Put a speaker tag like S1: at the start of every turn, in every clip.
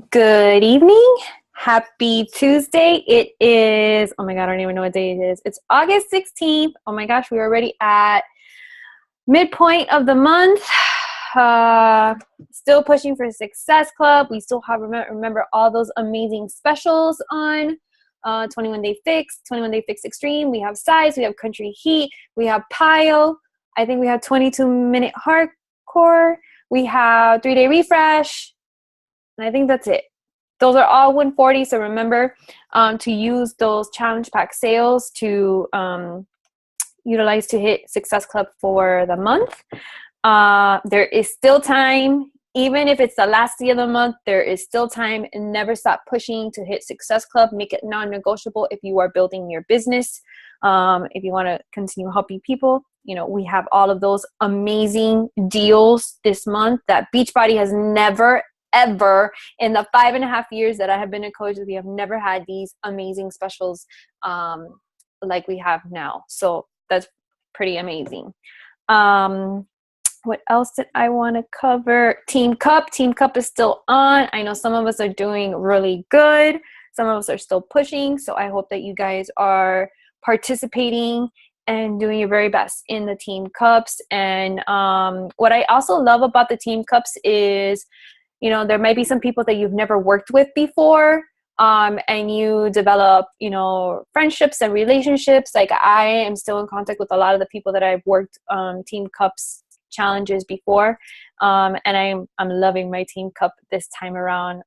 S1: Good evening. Happy Tuesday. It is, oh my God, I don't even know what day it is. It's August 16th. Oh my gosh, we're already at midpoint of the month. Uh, Still pushing for Success Club. We still have, remember all those amazing specials on 21 Day Fix, 21 Day Fix Extreme. We have Size, we have Country Heat, we have Pile. I think we have 22-minute Hardcore. We have 3-day Refresh. And I think that's it. Those are all 140. So remember to use those challenge pack sales to utilize to hit Success Club for the month. There is still time. Even if it's the last day of the month, there is still time, and never stop pushing to hit Success Club. Make it non-negotiable if you are building your business. If you want to continue helping people, we have all of those amazing deals this month that Beachbody has never, ever in the 5.5 years that I have been a coach, we have never had these amazing specials like we have now. So that's pretty amazing. What else did I want to cover? Team Cup. Team Cup is still on. I know some of us are doing really good. Some of us are still pushing. So I hope that you guys are participating and doing your very best in the Team Cups. And what I also love about the Team Cups is, there might be some people that you've never worked with before, and you develop, friendships and relationships. Like I am still in contact with a lot of the people that I've worked Team Cups challenges before, and I'm loving my Team Cup this time around.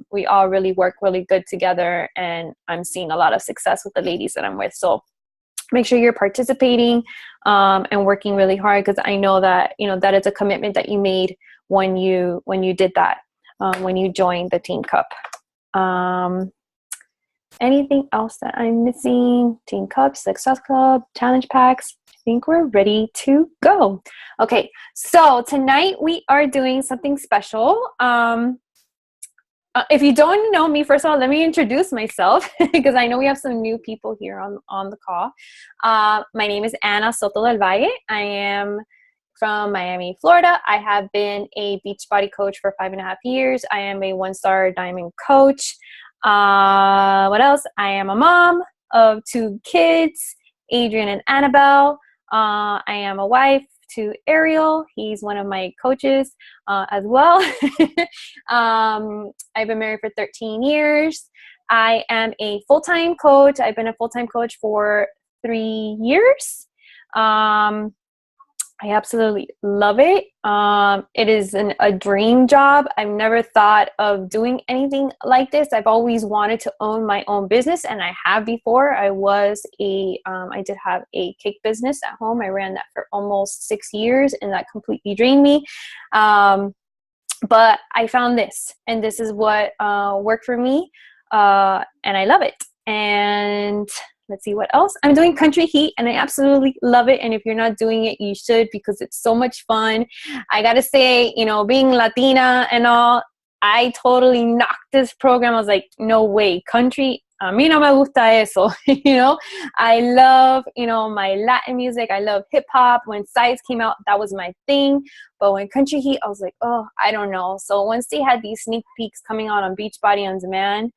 S1: We all really work really good together, and I'm seeing a lot of success with the ladies that I'm with. So make sure you're participating and working really hard, because I know that that is a commitment that you made when you did that, when you joined the Team Cup. Anything else that I'm missing? Team Cup, Success Club, challenge packs. I think we're ready to go. Okay, so tonight we are doing something special. If you don't know me, first of all, let me introduce myself because I know we have some new people here on the call. My name is Ana Soto del Valle. I am from Miami, Florida. I have been a Beachbody coach for 5.5 years. I am a 1-star diamond coach. What else? I am a mom of 2 kids, Adrian and Annabelle. I am a wife to Ariel. He's one of my coaches as well. I've been married for 13 years. I am a full-time coach. I've been a full-time coach for 3 years. I absolutely love it. It is a dream job. I've never thought of doing anything like this. I've always wanted to own my own business, and I have before. I did have a cake business at home. I ran that for almost 6 years, and that completely drained me. But I found this, and this is what worked for me, and I love it. And let's see what else. I'm doing Country Heat, and I absolutely love it. And if you're not doing it, you should, because it's so much fun. I got to say, being Latina and all, I totally knocked this program. I was like, no way. Country, a mí no me gusta eso. I love, my Latin music. I love hip hop. When Size came out, that was my thing. But when Country Heat, I was like, oh, I don't know. So once they had these sneak peeks coming out on Beachbody On Demand,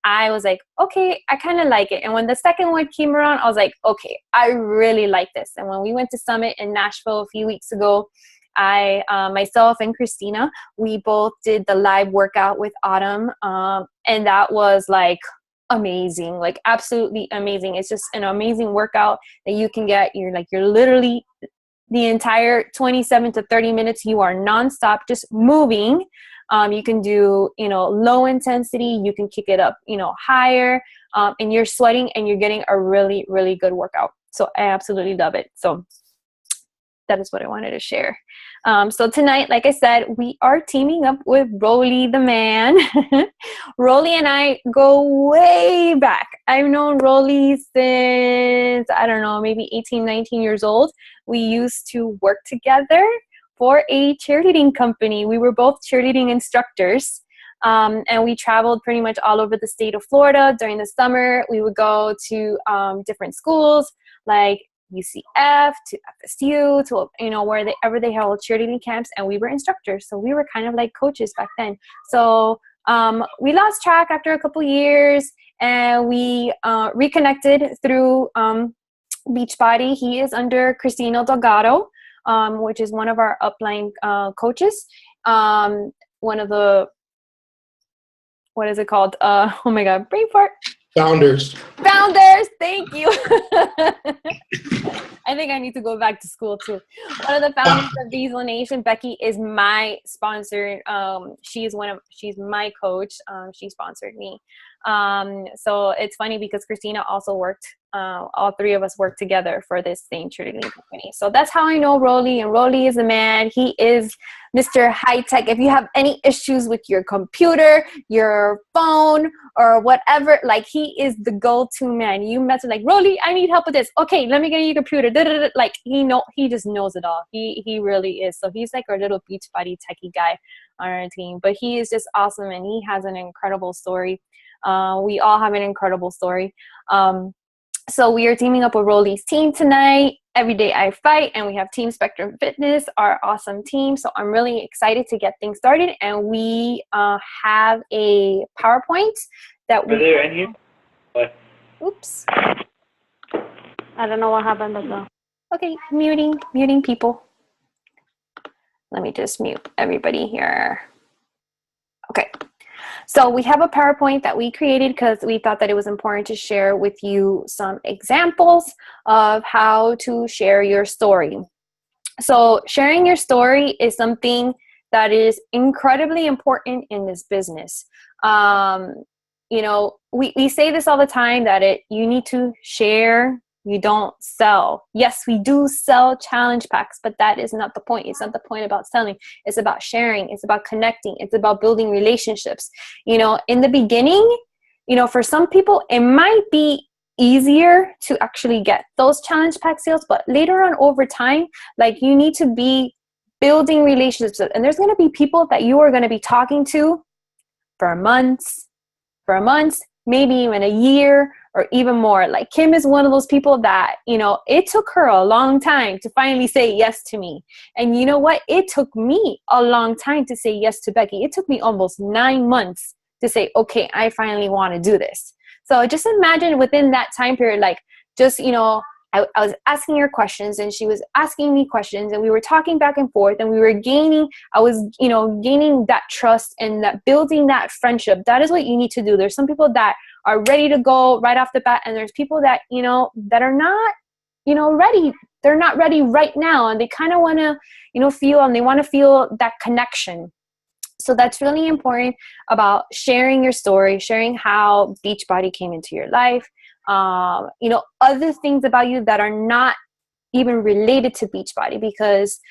S1: I was like, okay, I kind of like it. And when the second one came around, I was like, okay, I really like this. And when we went to Summit in Nashville a few weeks ago, myself and Christina, we both did the live workout with Autumn. And that was like amazing, like absolutely amazing. It's just an amazing workout that you can get. You're literally the entire 27 to 30 minutes, you are nonstop just moving. You can do, low intensity. You can kick it up, higher, and you're sweating and you're getting a really, really good workout. So I absolutely love it. So that is what I wanted to share. So tonight, like I said, we are teaming up with Rolly the man. Rolly and I go way back. I've known Rolly since, I don't know, maybe 18, 19 years old. We used to work together for a cheerleading company. We were both cheerleading instructors, and we traveled pretty much all over the state of Florida. During the summer, we would go to different schools like UCF to FSU to wherever they held cheerleading camps, and we were instructors. So we were kind of like coaches back then. So We lost track after a couple years, and we reconnected through Beachbody. He is under Cristino Delgado, which is one of our upline coaches. One of the, what is it called? Oh my God, brain fart.
S2: Founders.
S1: Thank you. I think I need to go back to school too. One of the founders of Diesel Nation, Becky, is my sponsor. She's my coach. She sponsored me. So it's funny because Christina also worked, all three of us worked together for this same cheerleading company. So that's how I know Rolly, and Rolly is a man. He is Mr. High Tech. If you have any issues with your computer, your phone, or whatever, like, he is the go-to man. You message like, Rolly, I need help with this. Okay, let me get you your computer. Da-da-da-da. Like, he just knows it all. He really is. So he's like our little Beachbody techie guy on our team. But he is just awesome, and he has an incredible story. We all have an incredible story. So we are teaming up with Rolly's team tonight. Every Day I Fight, and we have Team Spectrum Fitness, our awesome team. So I'm really excited to get things started, and we have a PowerPoint that we.
S3: Are there in here? What?
S1: Oops.
S4: I don't know what happened, but no.
S1: Okay, muting people. Let me just mute everybody here. Okay. So we have a PowerPoint that we created because we thought that it was important to share with you some examples of how to share your story. So sharing your story is something that is incredibly important in this business. You know, we say this all the time, that you need to share, you don't sell. Yes, we do sell challenge packs, but that is not the point. It's not the point about selling. It's about sharing. It's about connecting. It's about building relationships. You know, in the beginning, you know, for some people, it might be easier to actually get those challenge pack sales, but later on over time, like, you need to be building relationships. And there's going to be people that you are going to be talking to for months, maybe even a year, or even more. Like, Kim is one of those people that, you know, it took her a long time to finally say yes to me. And you know what? It took me a long time to say yes to Becky. It took me almost 9 months to say, okay, I finally want to do this. So just imagine within that time period, like, just, you know, I was asking her questions, and she was asking me questions, and we were talking back and forth, and we were gaining that trust and that building that friendship. That is what you need to do. There's some people that are ready to go right off the bat, and there's people that, you know, that are not, you know, ready. They're not ready right now, and they kind of want to, you know, feel that connection. So that's really important about sharing your story, sharing how Beachbody came into your life. You know, other things about you that are not even related to Beachbody, because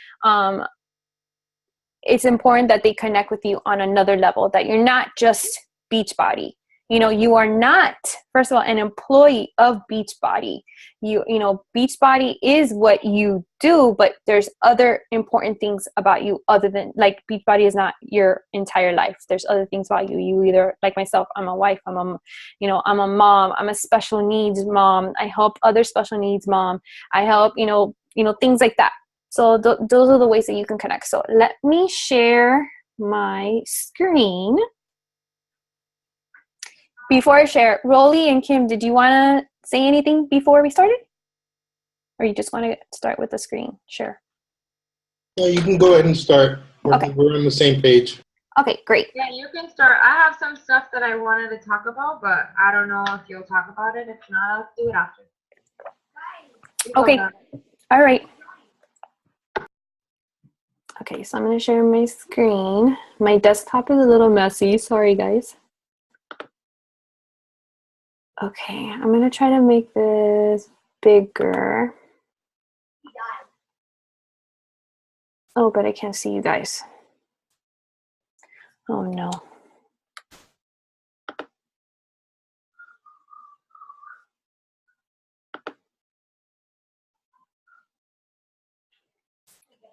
S1: it's important that they connect with you on another level, that you're not just Beachbody. You know, you are not, first of all, an employee of Beachbody. You know, Beachbody is what you do, but there's other important things about you other than, like, Beachbody is not your entire life. There's other things about you. You either, like myself, I'm a wife, I'm a mom, I'm a special needs mom. I help other special needs mom. I help, you know, things like that. So those are the ways that you can connect. So let me share my screen. Before I share, Rolly and Kim, did you want to say anything before we started? Or you just want to start with the screen? Sure.
S2: Yeah, you can go ahead and start.
S1: Okay.
S2: We're on the same page.
S1: Okay, great.
S4: Yeah, you can start. I have some stuff that I wanted to talk about, but I don't know if you'll talk about it. If not, I'll do it after.
S1: Okay. All right. Okay, so I'm going to share my screen. My desktop is a little messy. Sorry, guys. Okay, I'm going to try to make this bigger. Oh, but I can't see you guys. Oh, no.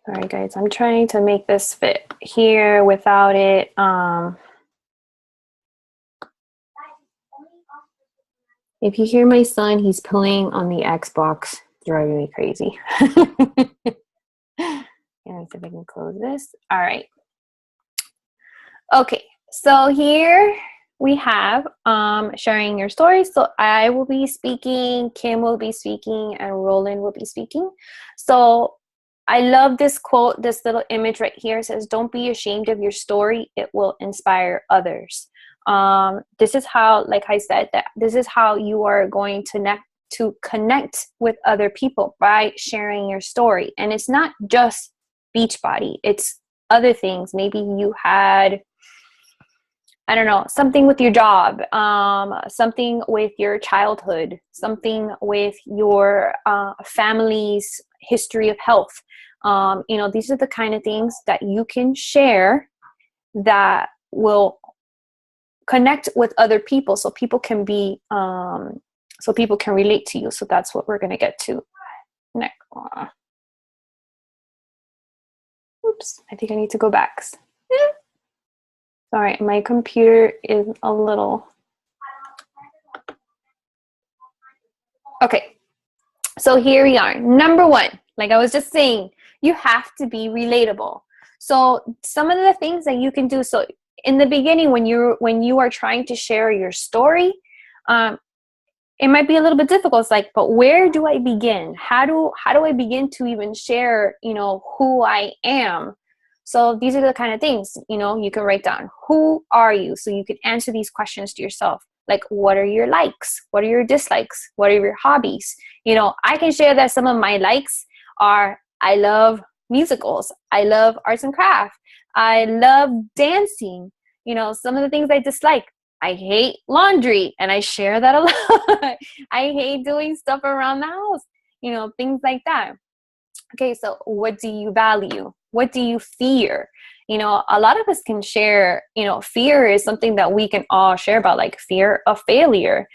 S1: All right, guys, I'm trying to make this fit here without it. If you hear my son, he's playing on the Xbox, driving me crazy. Yeah, let's see if I can close this. All right. Okay, So here we have sharing your story. So I will be speaking, Kim will be speaking, and Roland will be speaking. So I love this quote, this little image right here. It says, "Don't be ashamed of your story. It will inspire others." This is how, like I said, that this is how you are going to connect with other people, by sharing your story. And it's not just Beachbody, it's other things. Maybe you had, I don't know, something with your job, something with your childhood, something with your family's history of health. These are the kind of things that you can share that will connect with other people, so people can be, so people can relate to you. So that's what we're going to get to next. Oops, I think I need to go back. Sorry, my computer is a little... Okay, so here we are. Number one, like I was just saying, you have to be relatable. So some of the things that you can do, so in the beginning, when you are trying to share your story, it might be a little bit difficult. It's like, but where do I begin? How do I begin to even share, who I am? So these are the kind of things, you can write down. Who are you? So you can answer these questions to yourself. Like, what are your likes? What are your dislikes? What are your hobbies? I can share that some of my likes are, I love musicals. I love arts and crafts. I love dancing. Some of the things I dislike, I hate laundry, and I share that a lot. I hate doing stuff around the house, things like that. Okay, so what do you value? What do you fear? A lot of us can share, fear is something that we can all share about, like fear of failure,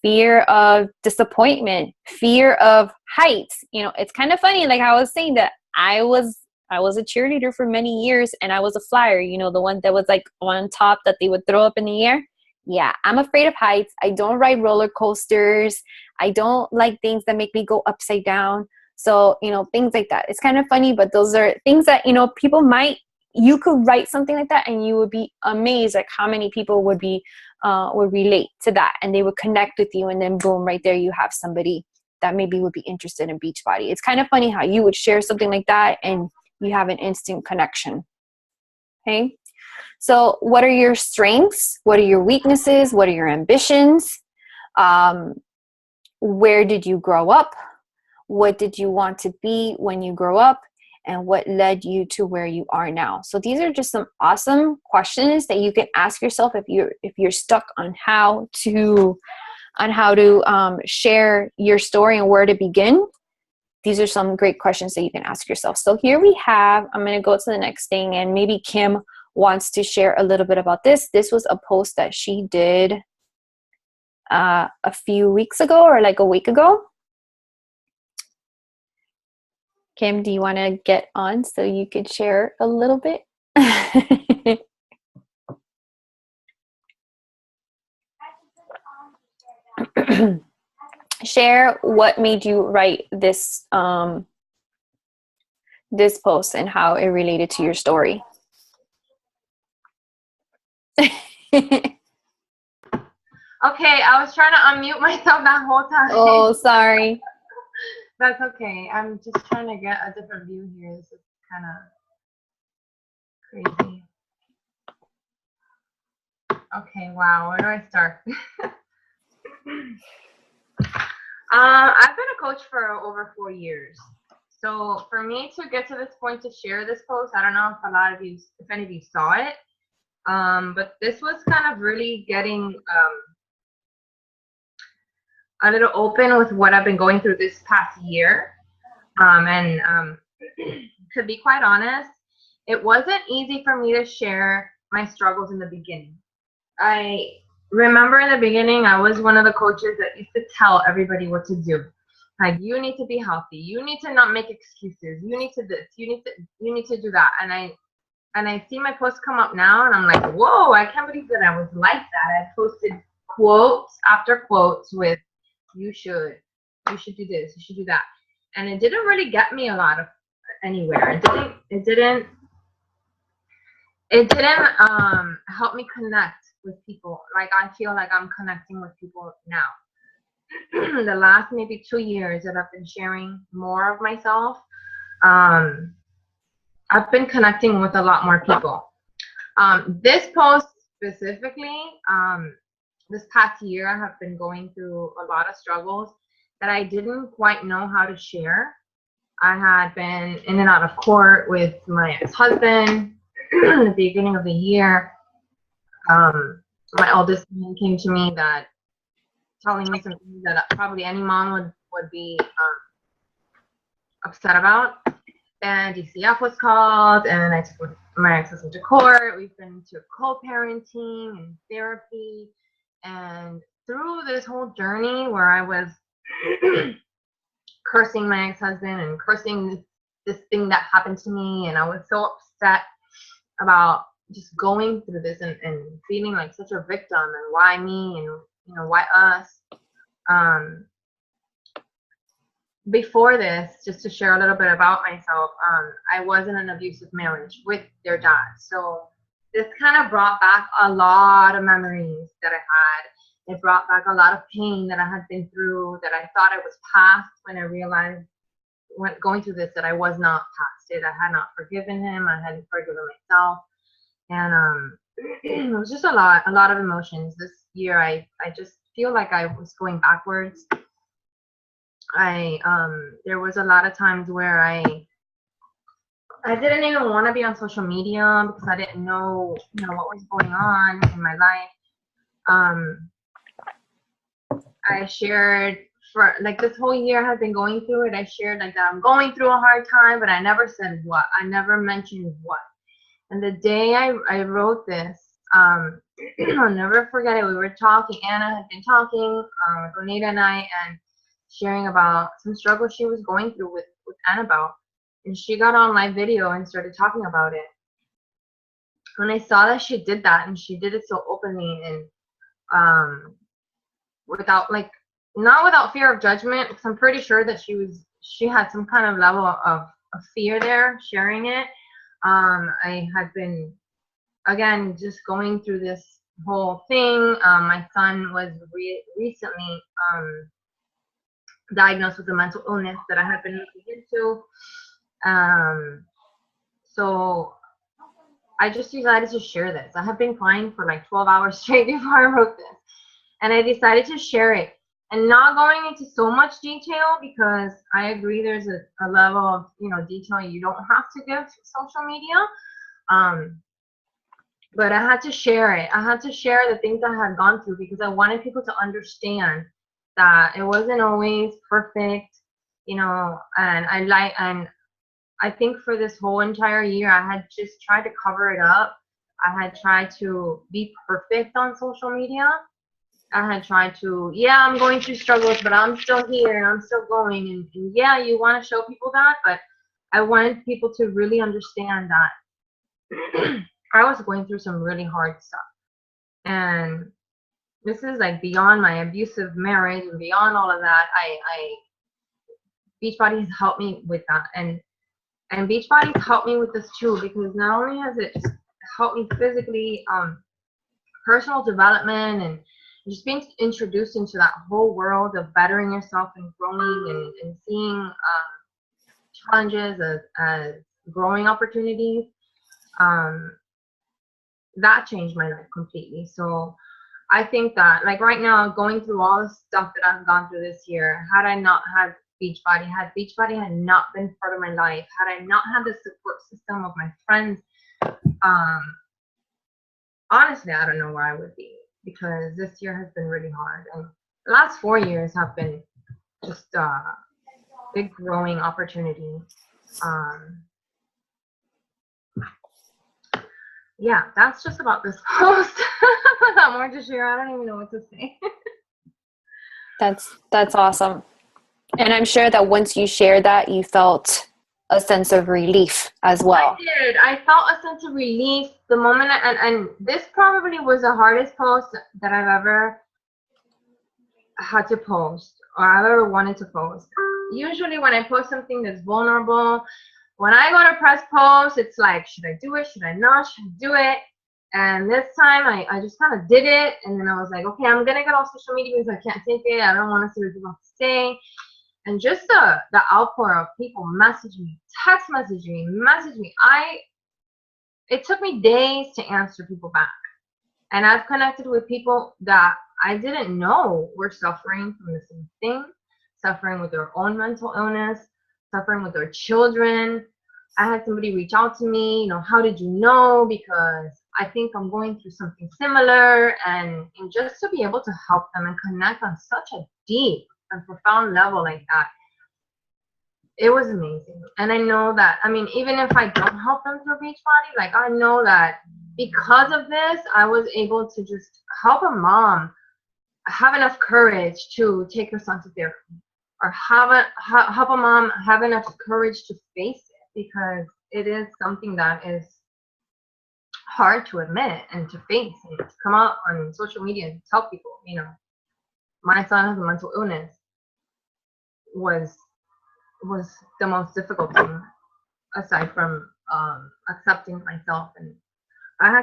S1: fear of disappointment, fear of heights. It's kind of funny, like I was saying that I was a cheerleader for many years, and I was a flyer, the one that was like on top that they would throw up in the air. Yeah, I'm afraid of heights. I don't ride roller coasters. I don't like things that make me go upside down. So, things like that. It's kind of funny, but those are things that, you could write something like that and you would be amazed like how many people would relate to that, and they would connect with you, and then boom, right there you have somebody that maybe would be interested in Beachbody. It's kind of funny how you would share something like that and you have an instant connection. Okay. So what are your strengths? What are your weaknesses? What are your ambitions? Where did you grow up? What did you want to be when you grow up? And what led you to where you are now? So these are just some awesome questions that you can ask yourself if you're stuck on how to share your story and where to begin. These are some great questions that you can ask yourself. So here we have, I'm going to go to the next thing, and maybe Kim wants to share a little bit about this. This was a post that she did a few weeks ago, or like a week ago. Kim, do you want to get on so you could share a little bit? Share what made you write this this post and how it related to your story.
S4: Okay, I was trying to unmute myself that whole time.
S1: Oh, sorry.
S4: That's okay. I'm just trying to get a different view here. This is kind of crazy. Okay, wow. Where do I start? I've been a coach for over 4 years. So for me to get to this point to share this post, I don't know if any of you saw it, but this was kind of really getting a little open with what I've been going through this past year. To be quite honest, it wasn't easy for me to share my struggles in the beginning. I remember in the beginning, I was one of the coaches that used to tell everybody what to do. Like, you need to be healthy. You need to not make excuses. You need to this. You need to do that. And I see my posts come up now, and I'm like, whoa! I can't believe that I was like that. I posted quotes after quotes with, you should do this. You should do that. And it didn't really get me a lot of anywhere. It it didn't help me connect with people. Like I feel like I'm connecting with people now. The last maybe 2 years that I've been sharing more of myself, um, I've been connecting with a lot more people. This post specifically, this past year, I have been going through a lot of struggles that I didn't quite know how to share. I had been in and out of court with my ex-husband at the beginning of the year. My oldest son came to me that telling me something that probably any mom would be upset about. And DCF was called, and I took my ex-husband to court. We've been to co-parenting and therapy. And through this whole journey where I was cursing my ex-husband and cursing this thing that happened to me, and I was so upset about just going through this and feeling like such a victim, and why me, and why us. Before this, just to share a little bit about myself, I was in an abusive marriage with their dad. So this kind of brought back a lot of memories that I had. It brought back a lot of pain that I had been through, that I thought I was past, when I realized, when going through this, that I was not past it. I had not forgiven him. I hadn't forgiven myself. And it was just a lot of emotions. This year, I just feel like I was going backwards. There was a lot of times where I didn't even want to be on social media because I didn't know, what was going on in my life. I shared, for like this whole year I have been going through it. I shared like that I'm going through a hard time, but I never said what. I never mentioned what. And the day I wrote this, I'll never forget it. We were talking. Anna had been talking, Donita and I, and sharing about some struggle she was going through with Annabelle. And she got on live video and started talking about it. When I saw that she did that, and she did it so openly, and without, like, not without fear of judgment, because I'm pretty sure that she had some kind of level of fear there sharing it. I had been, again, just going through this whole thing. My son was recently diagnosed with a mental illness that I had been looking into. So I just decided to share this. I have been crying for like 12 hours straight before I wrote this. And I decided to share it. And not going into so much detail, because I agree there's a level of, detail you don't have to give social media. But I had to share it. I had to share the things I had gone through, because I wanted people to understand that it wasn't always perfect, and I think for this whole entire year, I had just tried to cover it up. I had tried to be perfect on social media. I had tried to, I'm going through struggles, but I'm still here and I'm still going. And yeah, you want to show people that, but I wanted people to really understand that I was going through some really hard stuff. And this is like beyond my abusive marriage and beyond all of that. Beachbody has helped me with that. And Beachbody's helped me with this too, because not only has it helped me physically, personal development, and just being introduced into that whole world of bettering yourself and growing, and seeing challenges as growing opportunities, that changed my life completely. So I think that, like, right now, going through all the stuff that I've gone through this year, had I not had Beachbody, had Beachbody had not been part of my life, had I not had the support system of my friends, honestly, I don't know where I would be, because this year has been really hard. And the last 4 years have been just a big growing opportunity. Yeah, that's just about this post. Without more to share, I don't even know what to say.
S1: That's awesome. And I'm sure that once you shared that, you felt a sense of relief as well.
S4: I did. I felt a sense of relief the moment, and this probably was the hardest post that I've ever had to post, or I've ever wanted to post. Usually when I post something that's vulnerable, when I go to press post, it's like, should I do it? Should I not? Should I do it? And this time I just kind of did it. And then I was like, okay, I'm going to get off social media because I can't take it. I don't want to see what people have to say. And just the outpour of people message me, text message me. It took me days to answer people back. And I've connected with people that I didn't know were suffering from the same thing, suffering with their own mental illness, suffering with their children. I had somebody reach out to me, how did you know? Because I think I'm going through something similar. And just to be able to help them and connect on such a deep and profound level like that, it was amazing. And I know that, even if I don't help them through Beachbody, like I know that because of this, I was able to just help a mom have enough courage to take her son to therapy, or help a mom have enough courage to face it, because it is something that is hard to admit and to face and to come out on social media and tell people, my son has a mental illness was the most difficult thing, aside from accepting myself. And I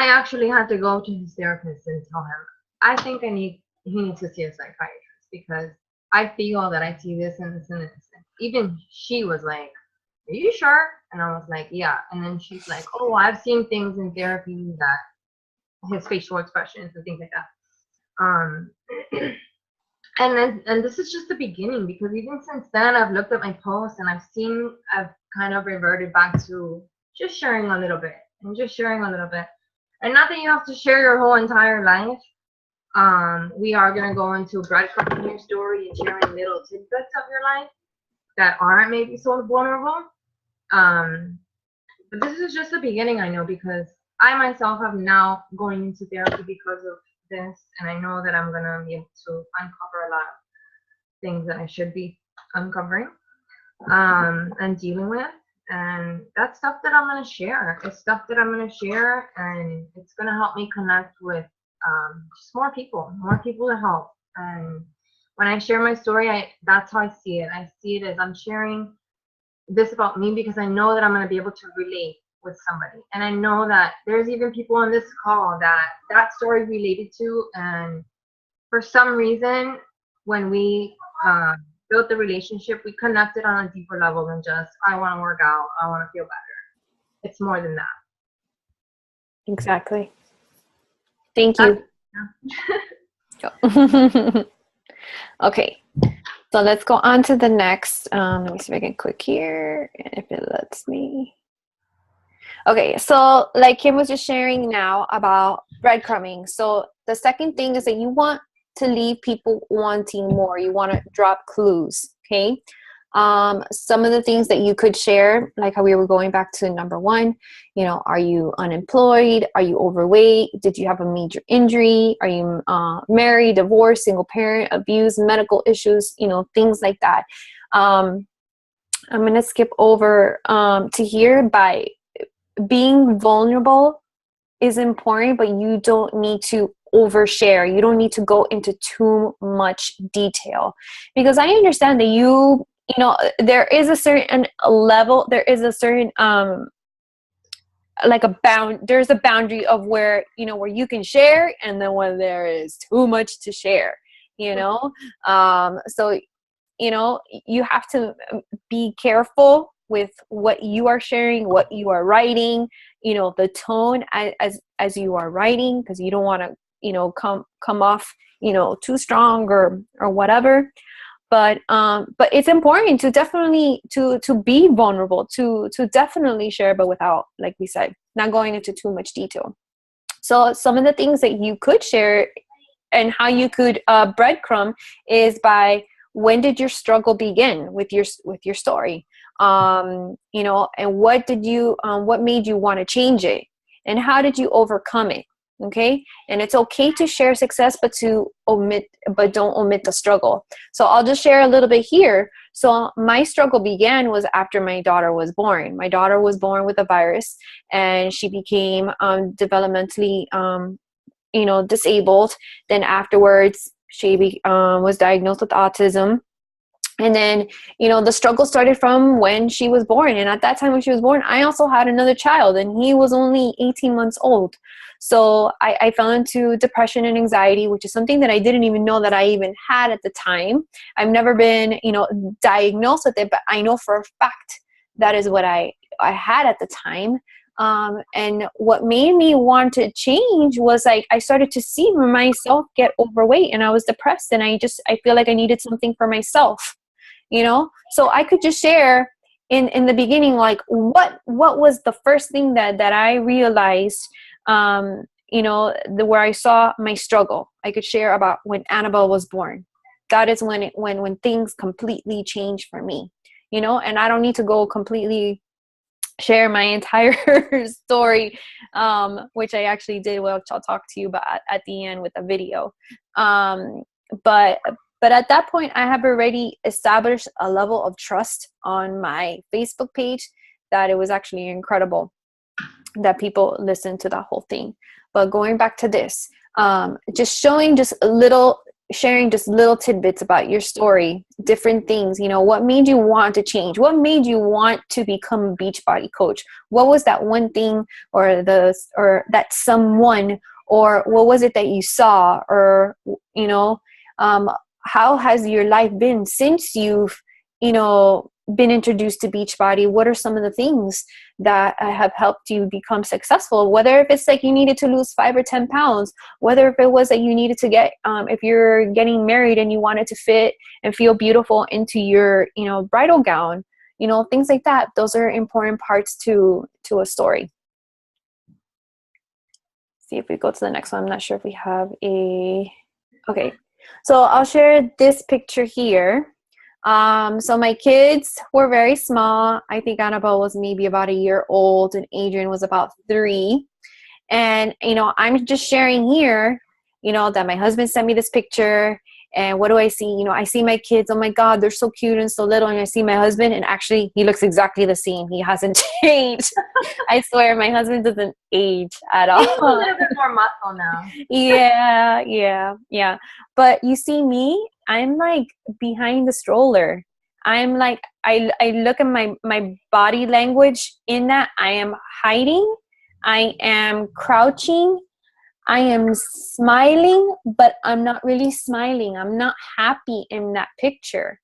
S4: actually had to go to his therapist and tell him, I think he needs to see a psychiatrist, because I feel that I see this and this and this. And even she was like, are you sure? And I was like, yeah. And then she's like, oh, I've seen things in therapy that his facial expressions and things like that. And this is just the beginning, because even since then I've looked at my posts and I've kind of reverted back to just sharing a little bit and just sharing a little bit. And not that you have to share your whole entire life. We are going to go into breadcrumbing your story and sharing little tidbits of your life that aren't maybe so vulnerable. But this is just the beginning, I know, because I myself am now going into therapy because of this, and I know that I'm going to be able to uncover a lot of things that I should be uncovering and dealing with. And that's stuff that I'm going to share. It's stuff that I'm going to share, and it's going to help me connect with just more people to help. And when I share my story, that's how I see it. I see it as I'm sharing this about me because I know that I'm going to be able to relate with somebody. And I know that there's even people on this call that story related to. And for some reason, when we built the relationship, we connected on a deeper level than just, I want to work out, I want to feel better. It's more than that.
S1: Exactly. Thank you. Okay. So let's go on to the next. Let me see if I can click here, if it lets me. Okay, so like Kim was just sharing now about breadcrumbing. So the second thing is that you want to leave people wanting more. You want to drop clues, okay? Some of the things that you could share, like how we were going back to number one, are you unemployed? Are you overweight? Did you have a major injury? Are you married, divorced, single parent, abuse, medical issues, things like that. I'm going to skip over to here. By being vulnerable is important, but you don't need to overshare. You don't need to go into too much detail, because I understand that there is a certain level, there is a certain there's a boundary of where where you can share, and then when there is too much to share, so you have to be careful with what you are sharing, what you are writing, the tone as you are writing, because you don't want to come off too strong or whatever. But it's important to definitely to be vulnerable, to definitely share, but without, like we said, not going into too much detail. So some of the things that you could share and how you could breadcrumb is by, when did your struggle begin with your story? And what made you want to change it, and how did you overcome it? Okay. And it's okay to share success, but don't omit the struggle. So I'll just share a little bit here. So my struggle began was after my daughter was born. My daughter was born with a virus, and she became developmentally disabled. Then afterwards, she was diagnosed with autism. And then, the struggle started from when she was born. And at that time when she was born, I also had another child, and he was only 18 months old. So I fell into depression and anxiety, which is something that I didn't even know that I even had at the time. I've never been, diagnosed with it, but I know for a fact that is what I had at the time. And what made me want to change was like, I started to see myself get overweight, and I was depressed, and I feel like I needed something for myself, so I could just share in the beginning, like what was the first thing that I realized, where I saw my struggle. I could share about when Annabelle was born. That is when things completely changed for me, and I don't need to go completely share my entire story, which I actually did, which I'll talk to you about at the end with a video. But at that point, I have already established a level of trust on my Facebook page that it was actually incredible that people listened to that whole thing. But going back to this, just sharing just little tidbits about your story, different things, what made you want to change? What made you want to become a Beachbody coach? What was that one thing or that someone, or what was it that you saw, or, how has your life been since you've, been introduced to Beachbody? What are some of the things that have helped you become successful? Whether if it's like you needed to lose 5 or 10 pounds, whether if it was that you needed to get, if you're getting married and you wanted to fit and feel beautiful into your, bridal gown, things like that. Those are important parts to a story. See if we go to the next one. I'm not sure if we have okay. So I'll share this picture here. So my kids were very small. I think Annabelle was maybe about 1 year old and Adrian was about 3. And, I'm just sharing here, that my husband sent me this picture. And what do I see? I see my kids. Oh my God, they're so cute and so little. And I see my husband, and actually he looks exactly the same. He hasn't changed. I swear my husband doesn't age at all.
S4: He's a little bit more muscle now.
S1: Yeah. But you see me, I'm like behind the stroller. I'm like, I look at my body language in that I am hiding. I am crouching. I am smiling, but I'm not really smiling. I'm not happy in that picture,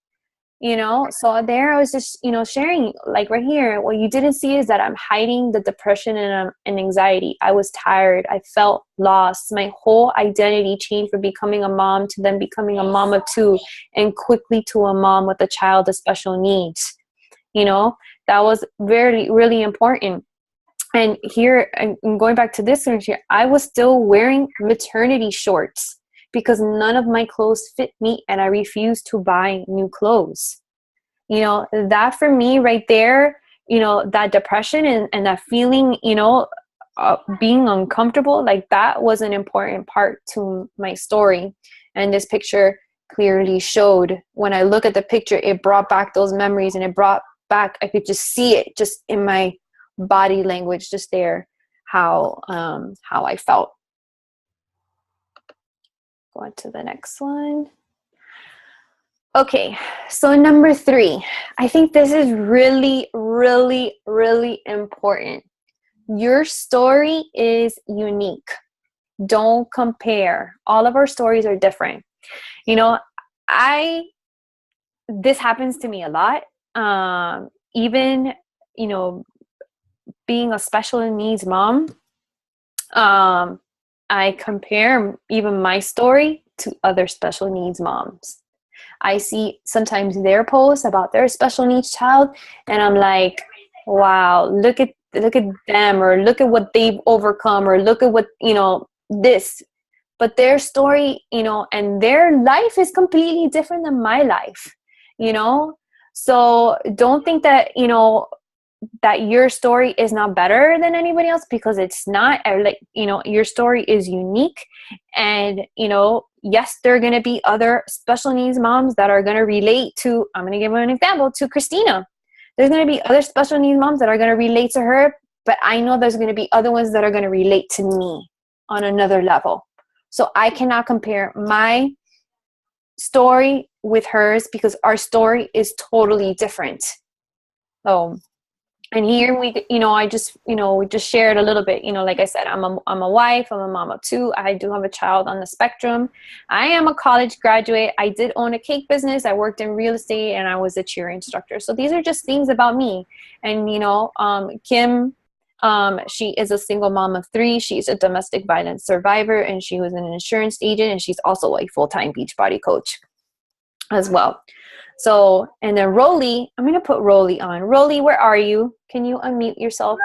S1: So there I was just, sharing, like right here, what you didn't see is that I'm hiding the depression and anxiety. I was tired. I felt lost. My whole identity changed from becoming a mom to then becoming a mom of 2 and quickly to a mom with a child with special needs. That was very, really important. And here, I'm going back to this one here, I was still wearing maternity shorts because none of my clothes fit me and I refused to buy new clothes. That for me right there, that depression and that feeling, being uncomfortable, like that was an important part to my story. And this picture clearly showed, when I look at the picture, it brought back those memories, and it brought back, I could just see it just in my body language, just there, how I felt. Go on to the next one. Okay, so number 3, I think this is really, really, really important. Your story is unique. Don't compare. All of our stories are different. This happens to me a lot. Even, being a special needs mom, I compare even my story to other special needs moms. I see sometimes their posts about their special needs child, and I'm like, wow, look at them, or look at what they've overcome, or look at what, this. But their story, and their life is completely different than my life, So don't think that, that your story is not better than anybody else, because it's not. Like, your story is unique. And, yes, there are going to be other special needs moms that are going to relate to, I'm going to give an example, to Christina. There's going to be other special needs moms that are going to relate to her, but I know there's going to be other ones that are going to relate to me on another level. So I cannot compare my story with hers because our story is totally different. So, and here we, I just, we just shared a little bit, like I said, I'm a wife, I'm a mom of two. I do have a child on the spectrum. I am a college graduate. I did own a cake business. I worked in real estate and I was a cheer instructor. So these are just things about me. And, Kim, she is a single mom of three. She's a domestic violence survivor and she was an insurance agent and she's also a full-time Beachbody coach as well. So, and then Rolly, I'm going to put Rolly on. Rolly, where are you? Can you unmute yourself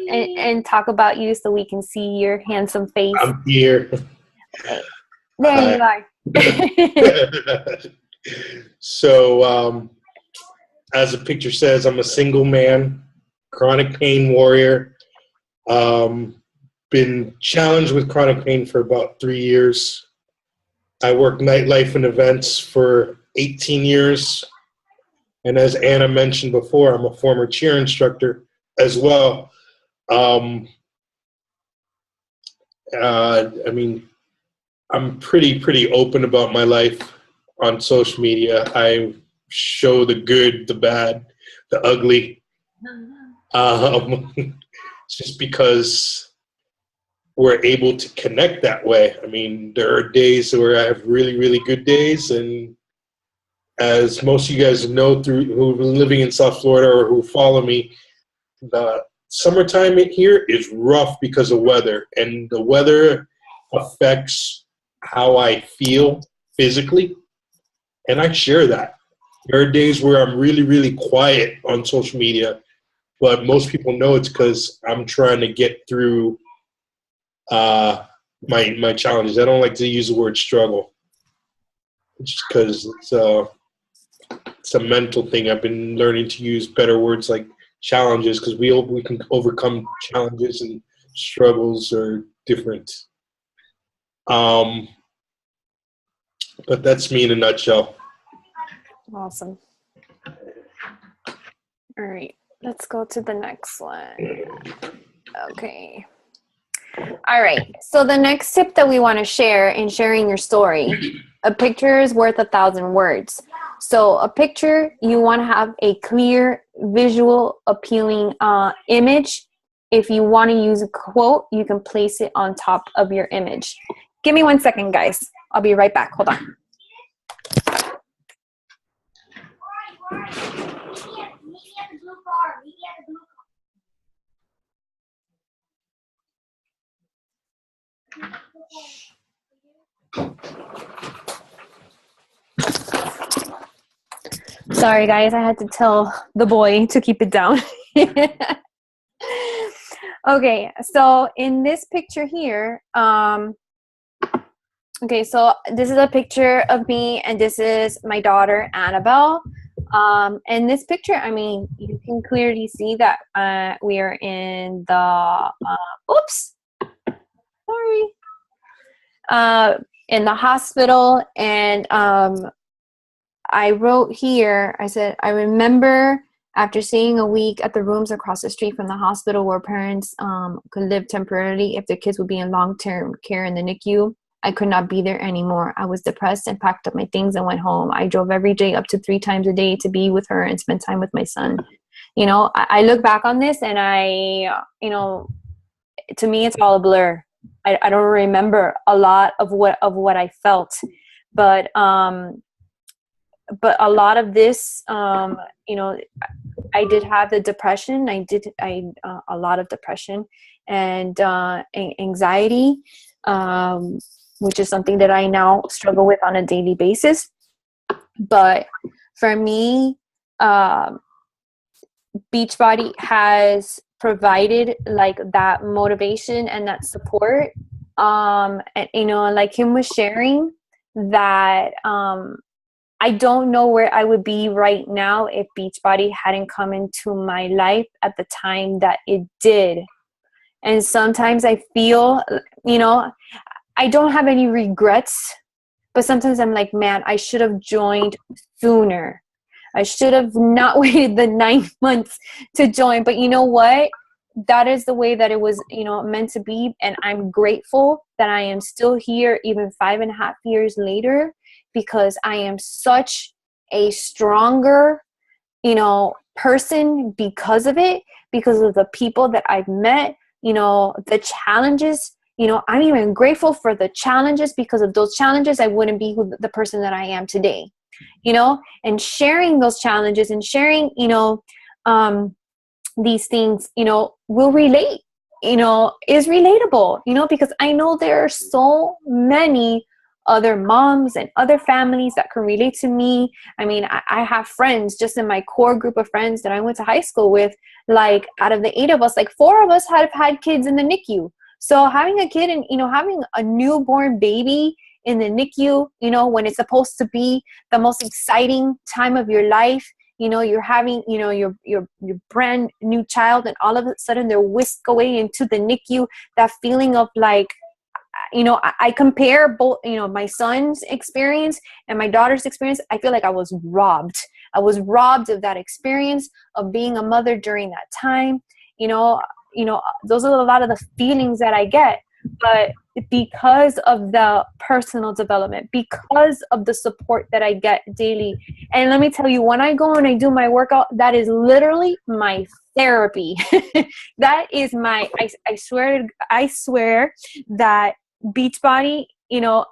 S1: and talk about you so we can see your handsome face?
S2: I'm here.
S1: Okay. There you are.
S2: So, as the picture says, I'm a single man, chronic pain warrior. Been challenged with chronic pain for about 3 years. I worked nightlife and events for 18 years. And as Anna mentioned before, I'm a former cheer instructor as well. I mean, I'm pretty open about my life on social media. I show the good, the bad, the ugly. Just because we're able to connect that way. I mean, there are days where I have really, really good days, and as most of you guys know who've been living in South Florida or who follow me, the summertime here is rough because of weather, and the weather affects how I feel physically, and I share that. There are days where I'm really, really quiet on social media, but most people know it's because I'm trying to get through my challenges. I don't like to use the word struggle, just because it's a mental thing. I've been learning to use better words like challenges because we can overcome challenges, and struggles are different. But that's me in a nutshell.
S1: Awesome. All right. Let's go to the next one. Okay. All right. So the next tip that we want to share in sharing your story, a picture is worth 1,000 words. So a picture, you want to have a clear, visual, appealing image. If you want to use a quote, you can place it on top of your image. Give me 1 second, guys. I'll be right back. Hold on. Sorry, guys. I had to tell the boy to keep it down. Okay, so in this picture here, okay, so this is a picture of me, and this is my daughter, Annabelle. In this picture, I mean, you can clearly see that we are in the, in the hospital, and I wrote here, I said, I remember after staying a week at the rooms across the street from the hospital where parents could live temporarily if their kids would be in long-term care in the NICU, I could not be there anymore. I was depressed and packed up my things and went home. I drove every day up to 3 times a day to be with her and spend time with my son. You know, I look back on this and to me, it's all a blur. I don't remember a lot of what I felt, but a lot of this, I did have the depression. A lot of depression and anxiety, which is something that I now struggle with on a daily basis. But for me, Beachbody has provided like that motivation and that support. And like him was sharing that, I don't know where I would be right now if Beachbody hadn't come into my life at the time that it did. And sometimes I feel, I don't have any regrets, but sometimes I'm like, man, I should have joined sooner. I should have not waited the 9 months to join. But you know what? That is the way that it was, meant to be. And I'm grateful that I am still here even 5.5 years later, because I am such a stronger, person because of it, because of the people that I've met, the challenges. I'm even grateful for the challenges, because of those challenges, I wouldn't be the person that I am today, and sharing those challenges and sharing, these things, will relate, is relatable, because I know there are so many other moms and other families that can relate to me. I mean, I have friends just in my core group of friends that I went to high school with, like out of the 8 of us, like 4 of us have had kids in the NICU. So having a kid and, having a newborn baby in the NICU, when it's supposed to be the most exciting time of your life, you're having, your brand new child, and all of a sudden they're whisked away into the NICU, that feeling of like, I compare both, my son's experience and my daughter's experience. I feel like I was robbed. I was robbed of that experience of being a mother during that time. Those are a lot of the feelings that I get, but because of the personal development, because of the support that I get daily. And let me tell you, when I go and I do my workout, that is literally my therapy. That is my, I swear that Beachbody, I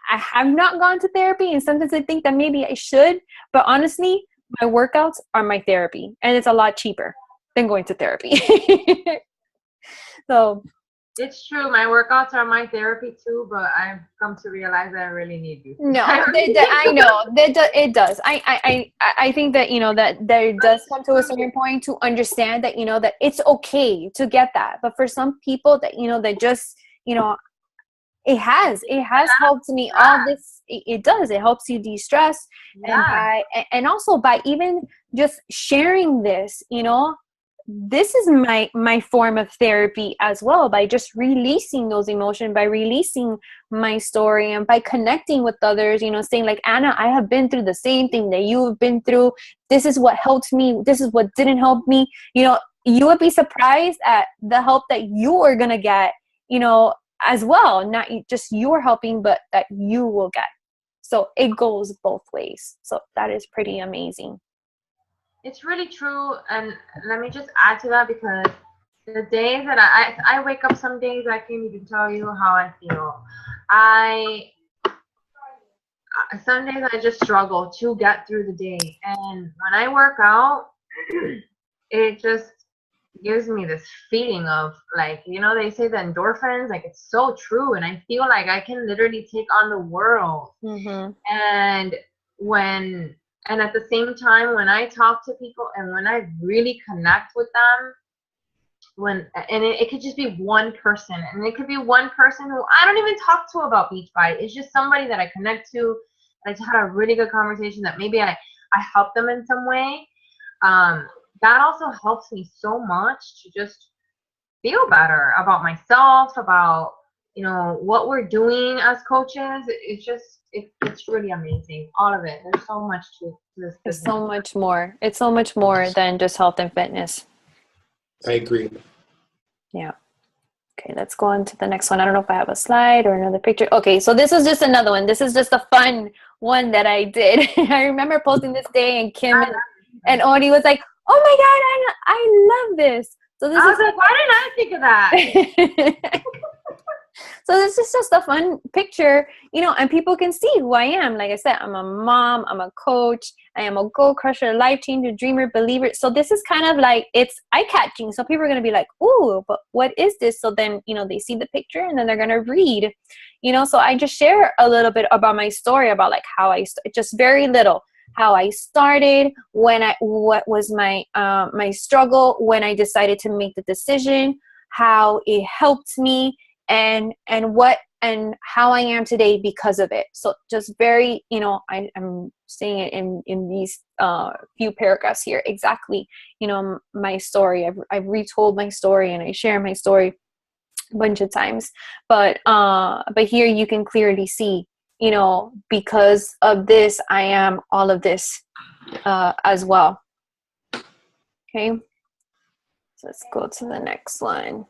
S1: have not gone to therapy, and sometimes I think that maybe I should, but honestly, my workouts are my therapy, and it's a lot cheaper than going to therapy. So
S4: it's true. My workouts are my therapy too, but I've come to realize that I really need you.
S1: No, I know it does. I think that, that there does come to a certain point to understand that, that it's okay to get that. But for some people that, that just, it has helped me. All this, it does. It helps you de-stress.
S4: Yeah.
S1: And also by even just sharing this, this is my form of therapy as well, by just releasing those emotions, by releasing my story, and by connecting with others, saying like, Anna, I have been through the same thing that you have been through. This is what helped me. This is what didn't help me. You would be surprised at the help that you are going to get, as well. Not just you're helping, but that you will get. So it goes both ways. So that is pretty amazing.
S4: It's really true. And let me just add to that, because the days that I wake up, some days I can't even tell you how I feel. Some days I just struggle to get through the day. And when I work out, it just gives me this feeling of like, they say the endorphins, like it's so true. And I feel like I can literally take on the world.
S1: Mm-hmm.
S4: And at the same time, when I talk to people and when I really connect with them, it could just be one person, and it could be one person who I don't even talk to about Beachbody. It's just somebody that I connect to. I just had a really good conversation that maybe I helped them in some way. That also helps me so much to just feel better about myself, about, what we're doing as coaches. It's just, it's really amazing. All of it. There's so much to this business.
S1: It's so much more. It's so much more than just health and fitness.
S2: I agree.
S1: Yeah. Okay, let's go on to the next one. I don't know if I have a slide or another picture. Okay, so this is just another one. This is just a fun one that I did. I remember posting this day, and Kim and Odie was like, "Oh my God, I love this." So this is
S4: like, why didn't I think of that?
S1: So this is just a fun picture, and people can see who I am. Like I said, I'm a mom, I'm a coach, I am a goal crusher, life changer, dreamer, believer. So this is kind of like, it's eye-catching. So people are going to be like, ooh, but what is this? So then, they see the picture and then they're going to read, so I just share a little bit about my story, about like how just very little, how I started, what was my struggle when I decided to make the decision, how it helped me, and how I am today because of it. So just very, I'm saying it in these few paragraphs here, exactly, my story. I've retold my story, and I share my story a bunch of times, but here you can clearly see, because of this, I am all of this as well. Okay, so let's go to the next one.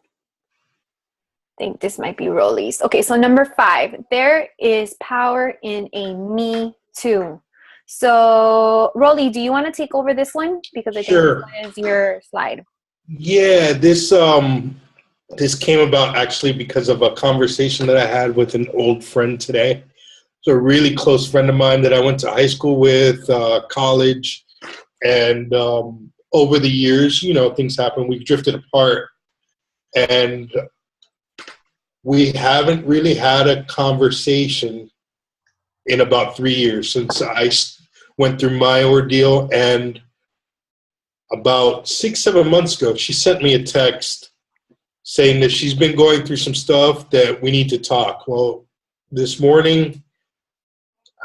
S1: I think this might be released. Okay, so number 5, there is power in a me too. So, Rolly, do you want to take over this one? Because I think
S2: Sure.
S1: this one is your slide.
S2: Yeah, this came about actually because of a conversation that I had with an old friend today. It's a really close friend of mine that I went to high school with, college, and over the years, things happen. We've drifted apart, and we haven't really had a conversation in about 3 years since I went through my ordeal. And about 6-7 months ago, she sent me a text saying that she's been going through some stuff that we need to talk. Well, this morning,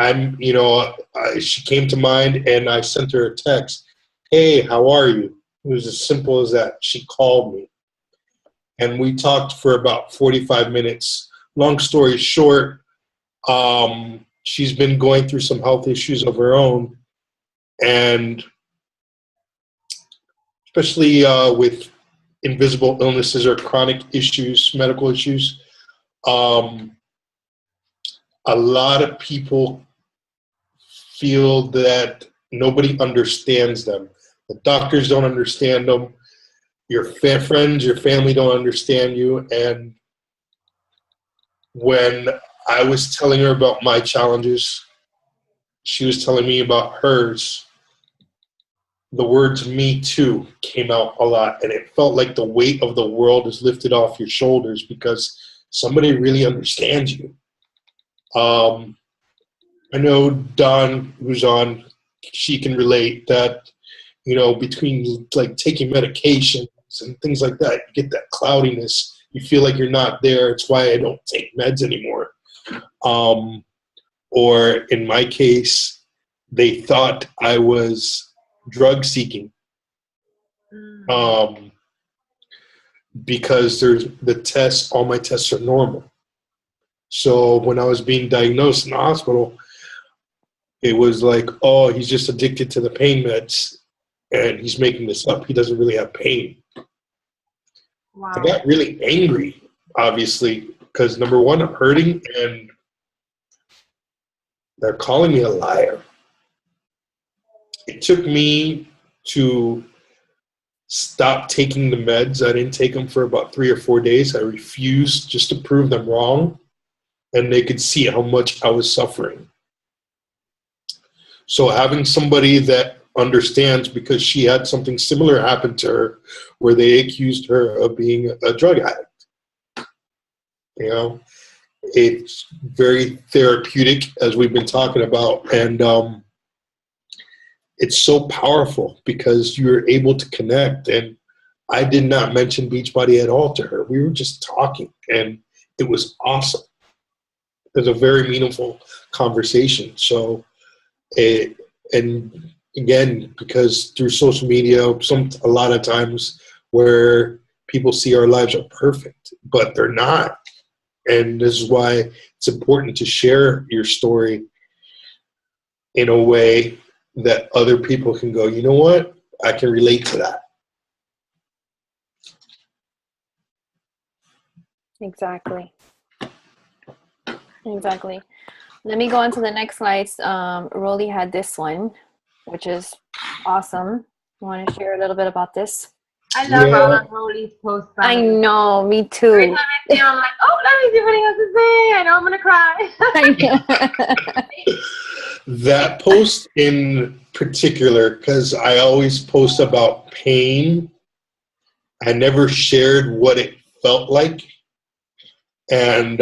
S2: she came to mind, and I sent her a text. Hey, how are you? It was as simple as that. She called me, and we talked for about 45 minutes. Long story short, she's been going through some health issues of her own, and especially with invisible illnesses or chronic issues, medical issues. A lot of people feel that nobody understands them. The doctors don't understand them. Your friends, your family don't understand you. And when I was telling her about my challenges, she was telling me about hers. The words "me too" came out a lot, and it felt like the weight of the world is lifted off your shoulders because somebody really understands you. I know Dawn, who's on, she can relate that, between like taking medications and things like that, you get that cloudiness. You feel like you're not there. It's why I don't take meds anymore. Or in my case, they thought I was drug seeking, because there's the tests, all my tests are normal. So when I was being diagnosed in the hospital, it was like, oh, he's just addicted to the pain meds and he's making this up. He doesn't really have pain.
S4: Wow.
S2: I got really angry, obviously, because number one, I'm hurting and they're calling me a liar. It took me to stop taking the meds. I didn't take them for about 3 or 4 days. I refused just to prove them wrong, and they could see how much I was suffering. So having somebody that understands, because she had something similar happen to her where they accused her of being a drug addict. It's very therapeutic, as we've been talking about, and it's so powerful because you're able to connect. And I did not mention Beachbody at all to her. We were just talking, and it was awesome. It was a very meaningful conversation. So, and again, because through social media, a lot of times where people see our lives are perfect, but they're not. And this is why it's important to share your story in a way that other people can go, you know what? I can relate to that.
S1: Exactly. Let me go on to the next slides. Rolly had this one, which is awesome. You want to share a little bit about this?
S4: I love all of Rolly's posts.
S1: I know, me too.
S4: Every time I see him, I'm like, oh, let me see what he has to say. I know I'm going to cry.
S2: That post in particular, because I always post about pain, I never shared what it felt like. And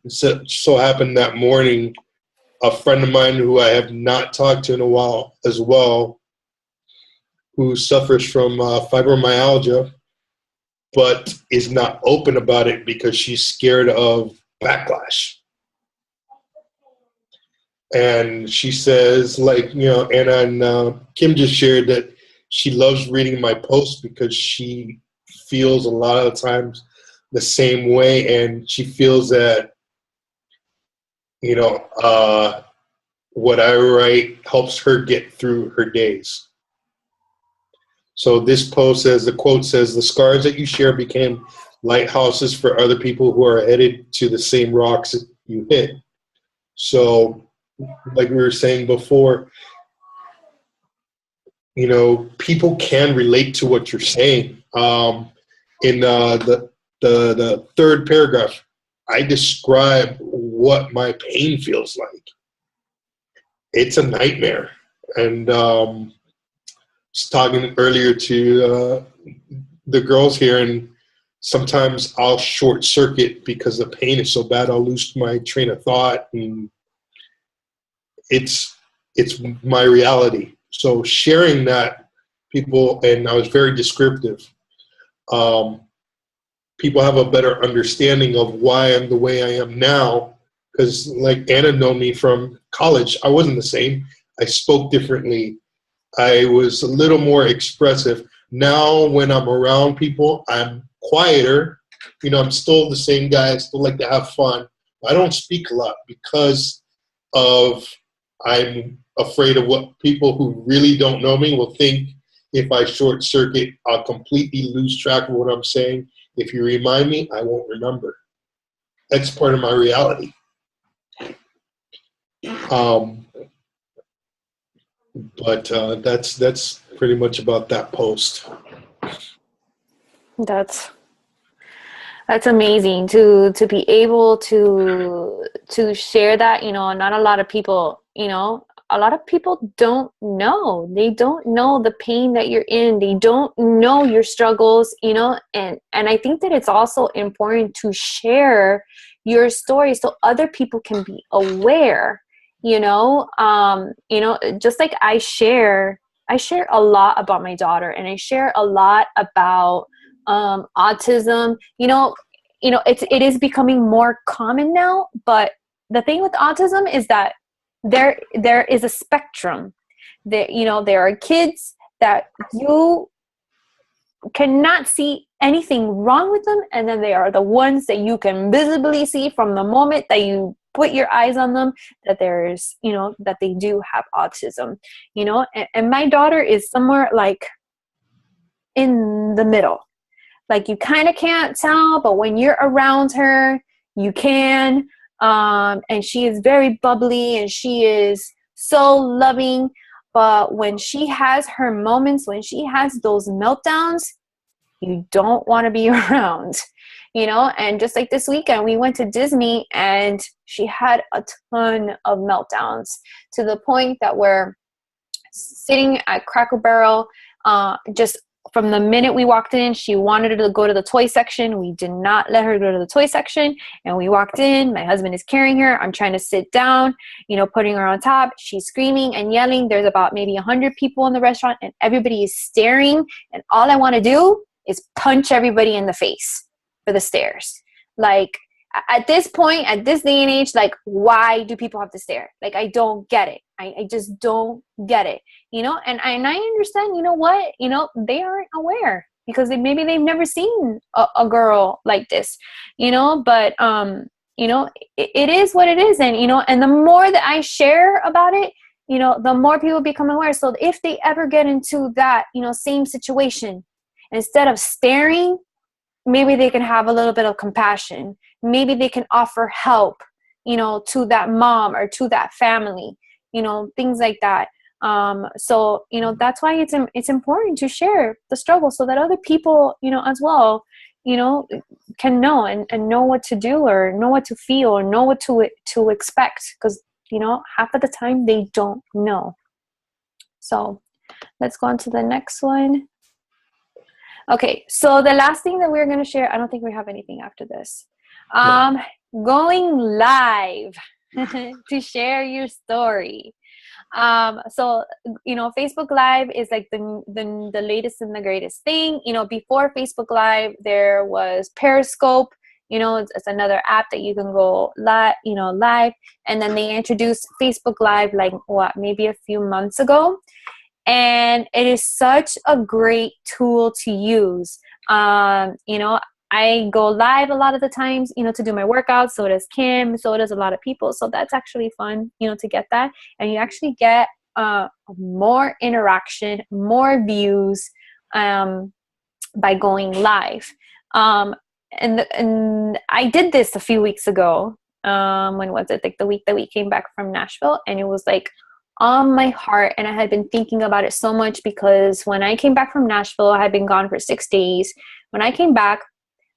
S2: so happened that morning, a friend of mine who I have not talked to in a while as well, who suffers from fibromyalgia, but is not open about it because she's scared of backlash. And she says, Anna and Kim just shared that she loves reading my posts because she feels a lot of the times the same way, and she feels that, what I write helps her get through her days. So this post says, the quote says, "The scars that you share became lighthouses for other people who are headed to the same rocks you hit." So like we were saying before, people can relate to what you're saying. In the third paragraph, I describe what my pain feels like. It's a nightmare. And I was talking earlier to the girls here, and sometimes I'll short circuit because the pain is so bad. I'll lose my train of thought, and it's my reality. So sharing that, people, and I was very descriptive. People have a better understanding of why I'm the way I am now. Because like Anna known me from college, I wasn't the same. I spoke differently. I was a little more expressive. Now when I'm around people, I'm quieter. I'm still the same guy. I still like to have fun. I don't speak a lot because of I'm afraid of what people who really don't know me will think. If I short circuit, I'll completely lose track of what I'm saying. If you remind me, I won't remember. That's part of my reality. But that's pretty much about that post.
S1: That's amazing to be able to share that. Not a lot of people, a lot of people don't know. They don't know the pain that you're in. They don't know your struggles, and I think that it's also important to share your story so other people can be aware, just like I share a lot about my daughter, and I share a lot about autism. It is becoming more common now, but the thing with autism is that there is a spectrum. There are kids that you cannot see anything wrong with them, and then there are the ones that you can visibly see from the moment that you put your eyes on them that there's that they do have autism. And my daughter is somewhere like in the middle. Like you kind of can't tell, but when you're around her, you can. And she is very bubbly, and she is so loving. But when she has her moments, when she has those meltdowns, you don't want to be around, And just like this weekend, we went to Disney, and she had a ton of meltdowns to the point that we're sitting at Cracker Barrel, just from the minute we walked in, she wanted to go to the toy section. We did not let her go to the toy section. And we walked in. My husband is carrying her. I'm trying to sit down, putting her on top. She's screaming and yelling. There's about maybe 100 people in the restaurant, and everybody is staring. And all I want to do is punch everybody in the face for the stares. Like, at this point, at this day and age, like, why do people have to stare? Like, I don't get it. I just don't get it, and I understand, what, they aren't aware because maybe they've never seen a girl like this, but, it is what it is. And, and the more that I share about it, the more people become aware. So if they ever get into that, same situation, instead of staring, maybe they can have a little bit of compassion. Maybe they can offer help, to that mom or to that family, things like that. So, that's why it's important to share the struggle so that other people, as well, can know and know what to do or know what to feel or know what to expect. Because, half of the time they don't know. So let's go on to the next one. Okay, so the last thing that we're going to share, I don't think we have anything after this. Going live to share your story. So, Facebook Live is like the latest and the greatest thing. Before Facebook Live, there was Periscope. It's another app that you can go live. And then they introduced Facebook Live maybe a few months ago. And it is such a great tool to use. I go live a lot of the times, to do my workouts. So does Kim. So does a lot of people. So that's actually fun, to get that. And you actually get more interaction, more views by going live. And I did this a few weeks ago. when was it? Like the week that we came back from Nashville, and it was like on my heart, and I had been thinking about it so much because when I came back from Nashville, I had been gone for 6 days. When I came back,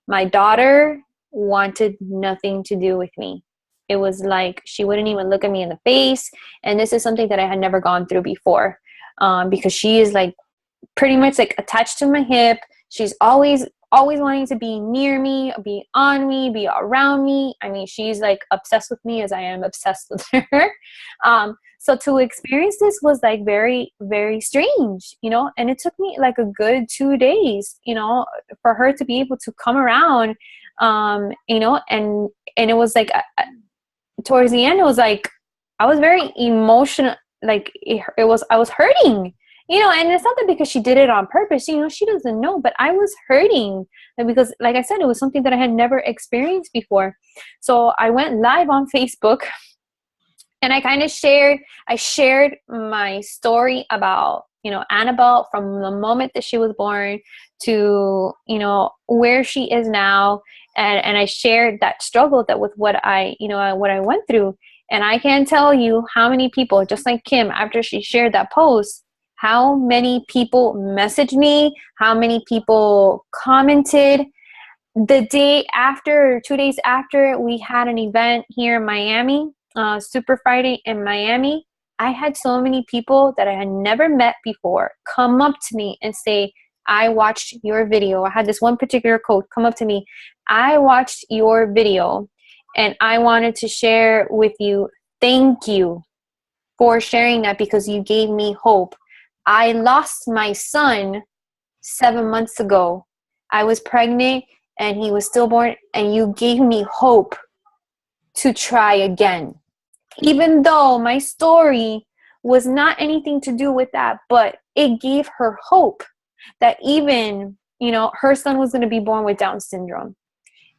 S1: my daughter wanted nothing to do with me. It was like she wouldn't even look at me in the face, and this is something that I had never gone through before, because she is like pretty much like attached to my hip. She's always wanting to be near me, be on me, be around me. I mean, she's like obsessed with me as I am obsessed with her. So to experience this was like very, very strange, you know, and it took me like a good 2 days, you know, for her to be able to come around, you know, and it was like, towards the end, it was like, I was very emotional, like I was hurting, you know, and it's not that because she did it on purpose, you know, she doesn't know, but I was hurting because, like I said, it was something that I had never experienced before. So I went live on Facebook, and I kind of shared my story about, you know, Annabelle from the moment that she was born to, you know, where she is now. And I shared that struggle that with what I went through. And I can't tell you how many people, just like Kim, after she shared that post, how many people messaged me, how many people commented. The day after, 2 days after, we had an event here in Miami, Super Friday in Miami. I had so many people that I had never met before come up to me and say, I watched your video. I had this one particular quote come up to me. I watched your video and I wanted to share with you. Thank you for sharing that because you gave me hope. I lost my son 7 months ago. I was pregnant and he was stillborn, and you gave me hope to try again. Even though my story was not anything to do with that, but it gave her hope that even, you know, her son was going to be born with Down syndrome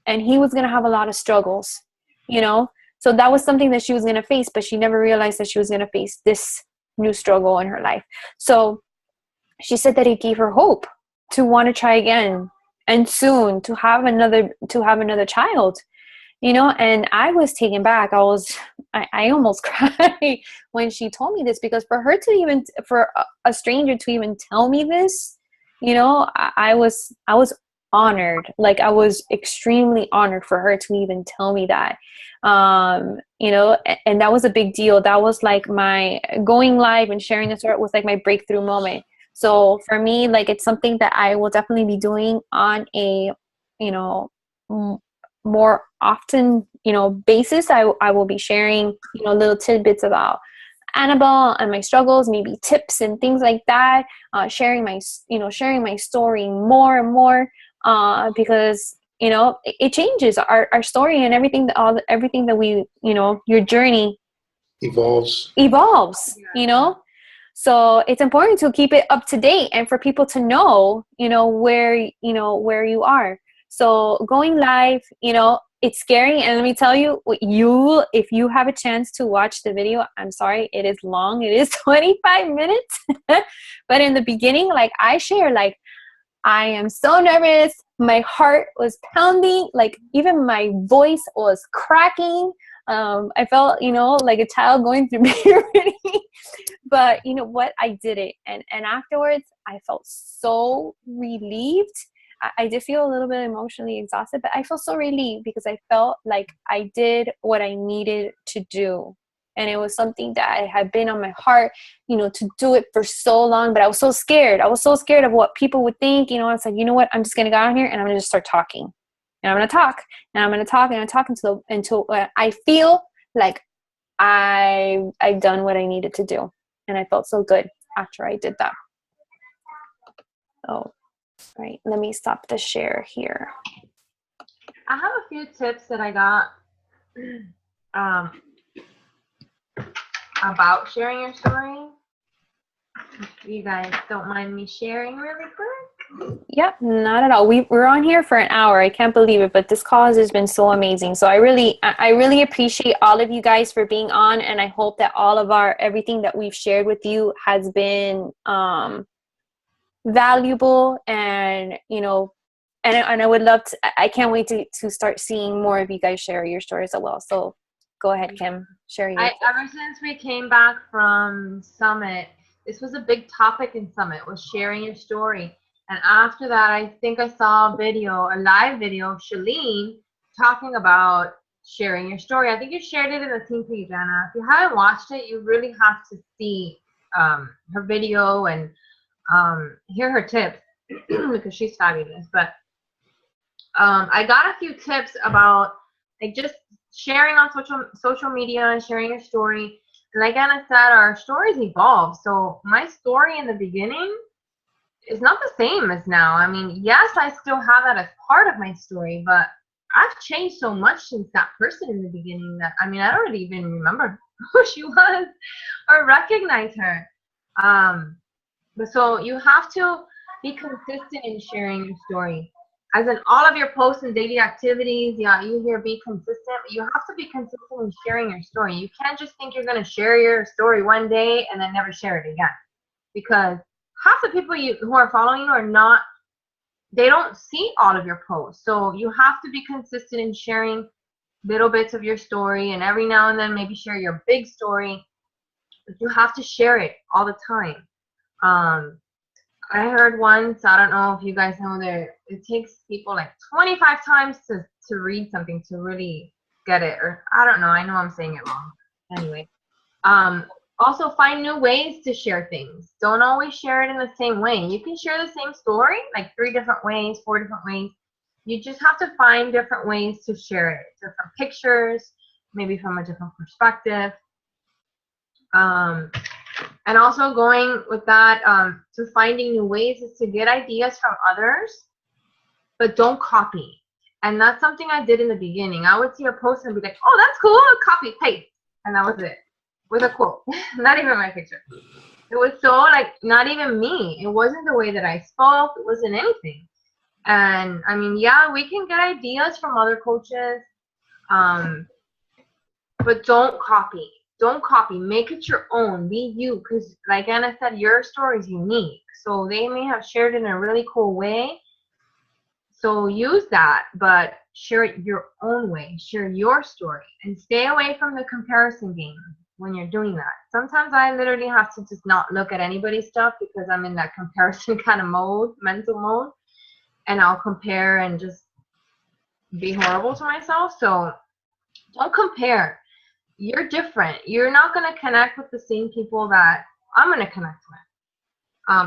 S1: and he was going to have a lot of struggles, you know? So that was something that she was going to face, but she never realized that she was going to face this new struggle in her life. So she said that it gave her hope to want to try again and soon to have another child, you know. And I was taken back. I almost cried when she told me this, because for a stranger to even tell me this, you know, I was honored. Like, I was extremely honored for her to even tell me that, you know, and that was a big deal. That was like my going live and sharing this was like my breakthrough moment. So for me, like, it's something that I will definitely be doing on a, you know, more often, you know, basis. I will be sharing, you know, little tidbits about Annabelle and my struggles, maybe tips and things like that, sharing my story more and more, because, you know, it changes our story and everything that we, you know, your journey evolves, you know. So it's important to keep it up to date and for people to know, you know, where you are. So going live, you know, it's scary. And let me tell you, if you have a chance to watch the video, I'm sorry, it is long. It is 25 minutes. But in the beginning, like, I share, like, I am so nervous. My heart was pounding. Like, even my voice was cracking. I felt, you know, like a child going through puberty. But you know what? I did it. And afterwards, I felt so relieved. I did feel a little bit emotionally exhausted, but I felt so relieved because I felt like I did what I needed to do. And it was something that had been on my heart, you know, to do it for so long. But I was so scared. I was so scared of what people would think. You know, I was like, you know what? I'm just going to go out here and I'm going to just start talking. And I'm going to talk. And I'm going to talk and I'm talk until I feel like I've done what I needed to do. And I felt so good after I did that. Oh, right. Let me stop the share here.
S4: I have a few tips that I got about sharing your story. If you guys don't mind me sharing really quick.
S1: Yep, not at all. We're on here for an hour. I can't believe it, but this cause has been so amazing. So I really appreciate all of you guys for being on, and I hope that all of everything that we've shared with you has been valuable and, you know, And I would love to, I can't wait to start seeing more of you guys share your stories as well. So go ahead, Kim, share your.
S4: Ever since we came back from Summit, this was a big topic in Summit, was sharing your story. And after that, I think I saw a live video of Shalene talking about sharing your story. I think you shared it in the team page, Anna. If you haven't watched it, you really have to see her video and hear her tips because she's fabulous. But I got a few tips about like just sharing on social media and sharing your story. And like Anna said, our stories evolve. So my story in the beginning is not the same as now. I mean, yes, I still have that as part of my story, but I've changed so much since that person in the beginning that, I mean, I don't really even remember who she was or recognize her. But so you have to be consistent in sharing your story. As in all of your posts and daily activities, yeah, you hear be consistent, but you have to be consistent in sharing your story. You can't just think you're going to share your story one day and then never share it again. Because half the people who are following you are not, they don't see all of your posts. So you have to be consistent in sharing little bits of your story, and every now and then maybe share your big story. But you have to share it all the time. I heard once, I don't know if you guys know, it takes people like 25 times to read something to really get it. Or I don't know, I know I'm saying it wrong. Anyway. Also find new ways to share things. Don't always share it in the same way. You can share the same story, like 3 different ways, 4 different ways. You just have to find different ways to share it. Different pictures, maybe from a different perspective. And also going with that to finding new ways is to get ideas from others, but don't copy. And that's something I did in the beginning. I would see a post and be like, oh, that's cool, copy, paste. And that was it, with a quote, not even my picture. It was so like, not even me. It wasn't the way that I spoke. It wasn't anything. And I mean, yeah, we can get ideas from other coaches, but don't copy. Don't copy. Make it your own. Be you. Because like Anna said, your story is unique. So they may have shared it in a really cool way. So use that, but share it your own way. Share your story. And stay away from the comparison game when you're doing that. Sometimes I literally have to just not look at anybody's stuff because I'm in that comparison kind of mode, mental mode. And I'll compare and just be horrible to myself. So don't compare. You're different. You're not going to connect with the same people that I'm going to connect with.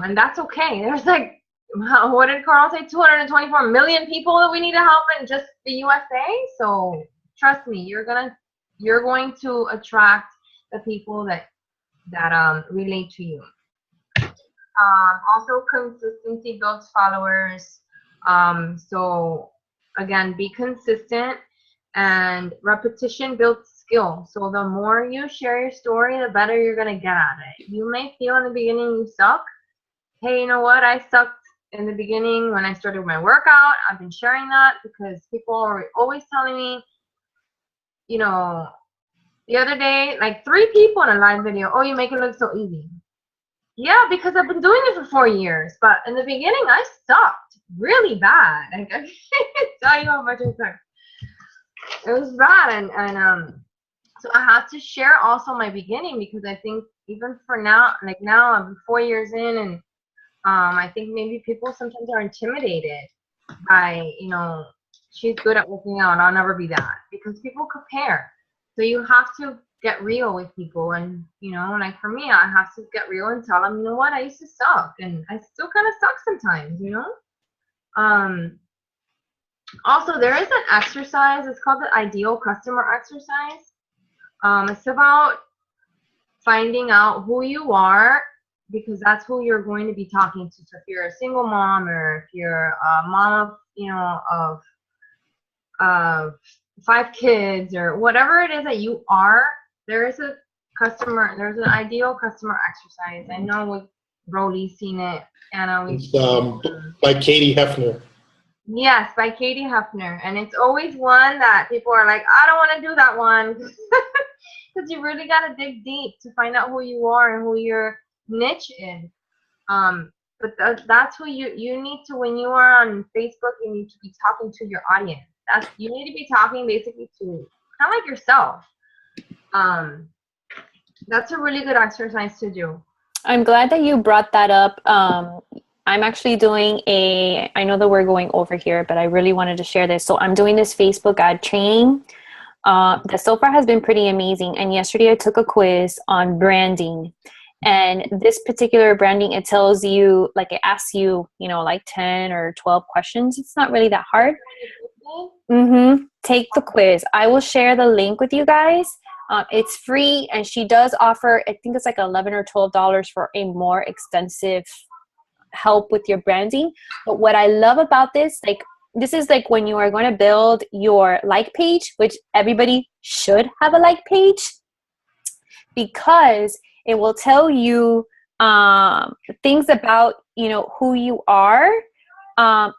S4: And that's okay. There's like, what did Carl say? 224 million people that we need to help in just the USA. So trust me, you're going to attract the people that relate to you. Also, consistency builds followers. So again, be consistent, and repetition builds skill. So the more you share your story, the better you're going to get at it. You may feel in the beginning you suck. Hey, you know what? I sucked in the beginning when I started my workout. I've been sharing that because people are always telling me, you know, the other day, like 3 people in a live video, oh, you make it look so easy. Yeah, because I've been doing it for 4 years. But in the beginning, I sucked really bad. Like, I can't tell you how much I sucked. It was bad. And so I have to share also my beginning, because I think even for now, like now I'm 4 years in, and I think maybe people sometimes are intimidated by, you know, she's good at working out, I'll never be that, because people compare. So you have to get real with people. And, you know, like for me, I have to get real and tell them, you know what, I used to suck, and I still kind of suck sometimes, you know. Also, there is an exercise, it's called the ideal customer exercise. It's about finding out who you are, because that's who you're going to be talking to. So if you're a single mom, or if you're a mom of, you know, of 5 kids, or whatever it is that you are, there's an ideal customer exercise. I know with Broly's seen it, Anna.
S2: It's by Katie Hefner.
S4: Yes, by Katie Hefner. And it's always one that people are like, I don't want to do that one. Because you really got to dig deep to find out who you are and who your niche is. but that's who you need to, when you are on Facebook, you need to be talking to your audience. You need to be talking basically to kind of like yourself. That's a really good exercise to do.
S1: I'm glad that you brought that up. I'm actually doing I know that we're going over here, but I really wanted to share this. So I'm doing this Facebook ad training that so far has been pretty amazing. And yesterday I took a quiz on branding. And this particular branding, it tells you, like it asks you, like 10 or 12 questions. It's not really that hard. Take the quiz. I will share the link with you guys. It's free, and she does offer, I think it's like $11 or $12 for a more extensive help with your branding. But what I love about this, this is like when you are going to build your like page, which everybody should have a like page, because it will tell you things about, who you are,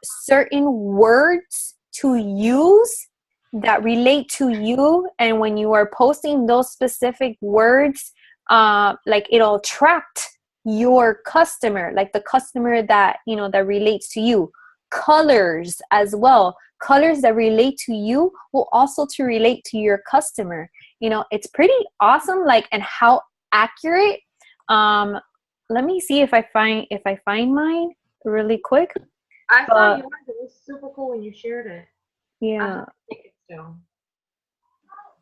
S1: certain words to use that relate to you. And when you are posting those specific words, it'll attract your customer, like the customer that, that relates to you. Colors as well. Colors that relate to you will also to relate to your customer. It's pretty awesome, and how accurate. Let me see if I find mine really quick.
S4: I saw yours. It was super cool when you shared it.
S1: Yeah.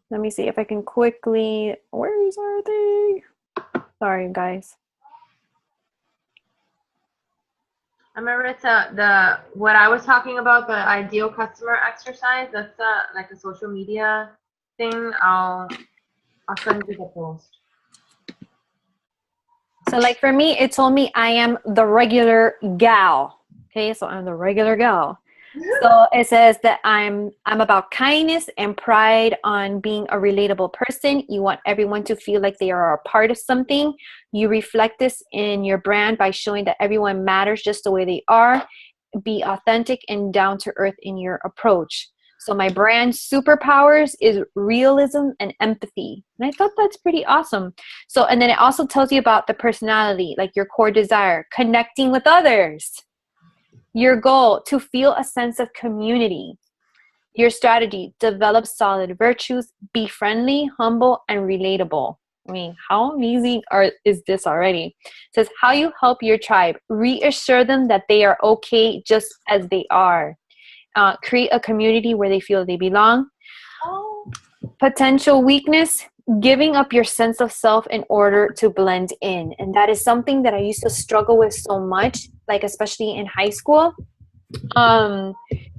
S1: Let me see if I can quickly. Where are they? Sorry, guys.
S4: I remember it's what I was talking about, the ideal customer exercise. That's like a social media thing. I'll send you the post.
S1: So for me, it told me I am the regular gal. Okay, so I'm the regular gal. So it says that I'm about kindness and pride on being a relatable person. You want everyone to feel like they are a part of something. You reflect this in your brand by showing that everyone matters just the way they are. Be authentic and down to earth in your approach. So my brand superpowers is realism and empathy. And I thought that's pretty awesome. So, and then it also tells you about the personality, like your core desire, connecting with others. Your goal, to feel a sense of community. Your strategy, develop solid virtues, be friendly, humble, and relatable. I mean, how amazing is this already? It says how you help your tribe. Reassure them that they are okay just as they are. Create a community where they feel they belong. Potential weakness, giving up your sense of self in order to blend in. And that is something that I used to struggle with so much, especially in high school,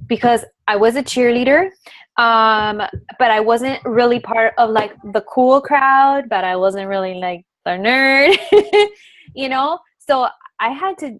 S1: because I was a cheerleader, but I wasn't really part of the cool crowd, but I wasn't really the nerd, so I had to,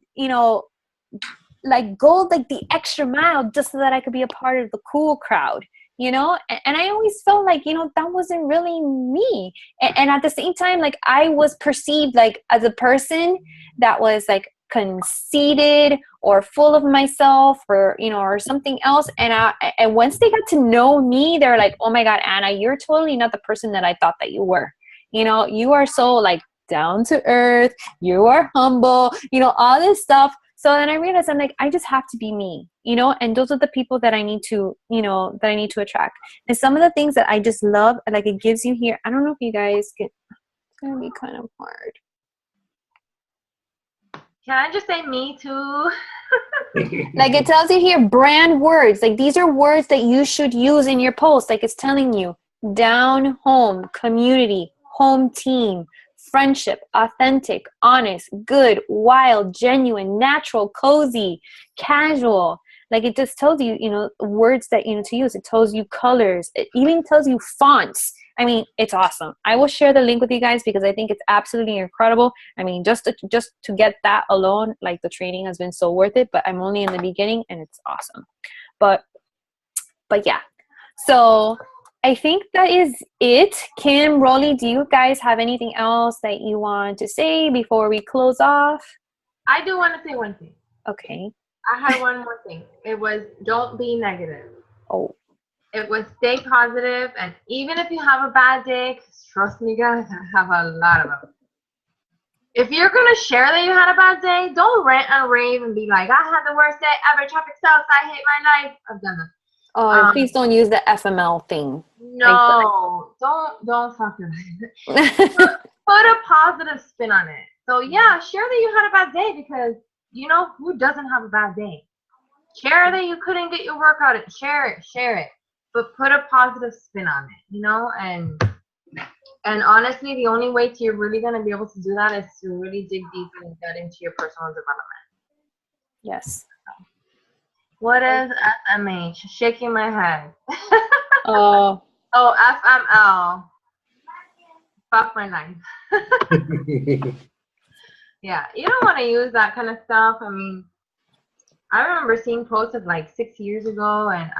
S1: go the extra mile just so that I could be a part of the cool crowd. And I always felt that wasn't really me. And at the same time, I was perceived as a person that was conceited or full of myself, or or something else. And once they got to know me, they're like, oh my God, Anna, you're totally not the person that I thought that you were. You are so down to earth, you are humble, all this stuff. So then I realized I just have to be me, and those are the people that I need to, attract. And some of the things that I just love, it gives you here, I don't know if you guys can, it's going to be kind of hard.
S4: Can I just say me too?
S1: It tells you here, brand words. These are words that you should use in your post. It's telling you down home, community, home team, friendship, authentic, honest, good, wild, genuine, natural, cozy, casual. It just tells you, words that, to use. It tells you colors. It even tells you fonts. I mean, it's awesome. I will share the link with you guys because I think it's absolutely incredible. I mean, just to get that alone, the training has been so worth it, but I'm only in the beginning and it's awesome. But yeah. So I think that is it. Kim, Rolly, do you guys have anything else that you want to say before we close off?
S4: I do want to say one thing.
S1: Okay.
S4: I had one more thing. It was don't be negative.
S1: Oh.
S4: It was stay positive, and even if you have a bad day, 'cause trust me guys, I have a lot of them. If you're gonna share that you had a bad day, don't rant and rave and be like, I had the worst day ever. Traffic sucks. I hate my life. I've done that.
S1: Oh, please don't use the FML thing.
S4: No, don't fuck with it. Put a positive spin on it. So yeah, share that you had a bad day, because you know who doesn't have a bad day. Share that you couldn't get your workout in. Share it. But put a positive spin on it, you know, and honestly, the only way you're really going to be able to do that is to really dig deep and get into your personal development.
S1: Yes.
S4: What is SMH? Shaking my head.
S1: Oh,
S4: FML. Fuck my life. Yeah, you don't want to use that kind of stuff. I mean, I remember seeing posts of like 6 years ago, and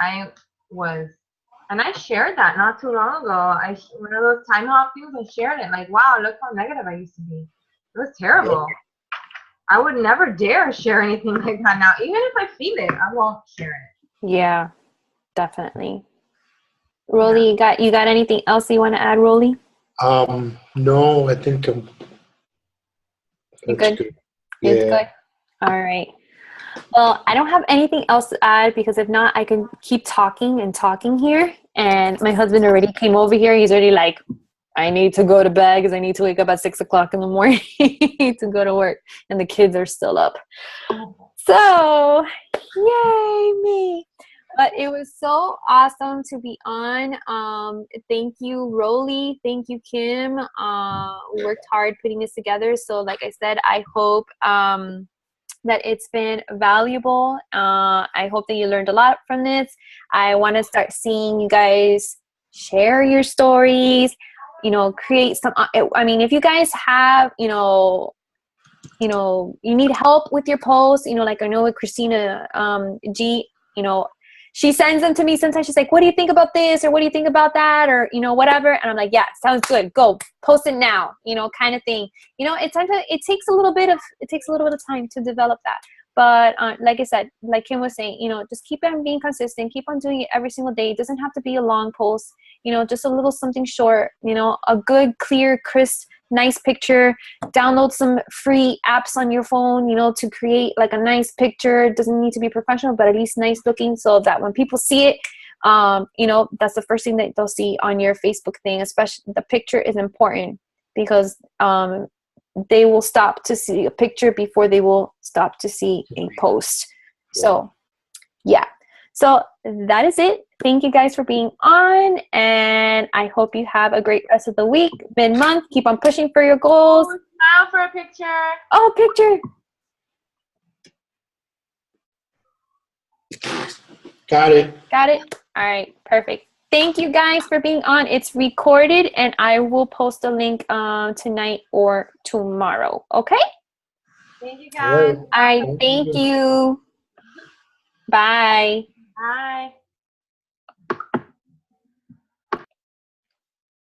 S4: I shared that not too long ago. One of those time hop things, I shared it. Like, wow, look how negative I used to be. It was terrible. I would never dare share anything like that now. Even if I feel it, I won't share it.
S1: yeah, definitely. Rolly, you got anything else you want to add, Rolly?
S2: No, I think
S1: You good? It's good. All right. Well, I don't have anything else to add, because if not, I can keep talking and talking here. And my husband already came over here. He's already like, I need to go to bed because I need to wake up at 6 o'clock in the morning to go to work. And the kids are still up. So, yay me. But it was so awesome to be on. Thank you, Rolly. Thank you, Kim. We worked hard putting this together. So like I said, I hope that it's been valuable. I hope that you learned a lot from this. I want to start seeing you guys share your stories, create some, I mean, if you guys have, you need help with your posts, like I know with Christina G, she sends them to me sometimes. She's like, what do you think about this? Or what do you think about that? Or, whatever. And I'm like, yeah, sounds good. Go post it now, kind of thing. It takes a little bit of time to develop that. But like I said, like Kim was saying, just keep on being consistent, keep on doing it every single day. It doesn't have to be a long post, just a little something short, a good, clear, crisp, nice picture. Download some free apps on your phone, to create like a nice picture. It doesn't need to be professional, but at least nice looking, so that when people see it, that's the first thing that they'll see on your Facebook thing. Especially the picture is important, because they will stop to see a picture before they will stop to see a post. So yeah. So that is it. Thank you guys for being on, and I hope you have a great rest of the week, mid-month. Keep on pushing for your goals.
S4: Smile for a picture.
S1: Oh, picture.
S2: Got it.
S1: All right, perfect. Thank you guys for being on. It's recorded, and I will post a link tonight or tomorrow. Okay?
S4: Thank you, guys.
S1: All right, thank you. Bye.
S4: Bye.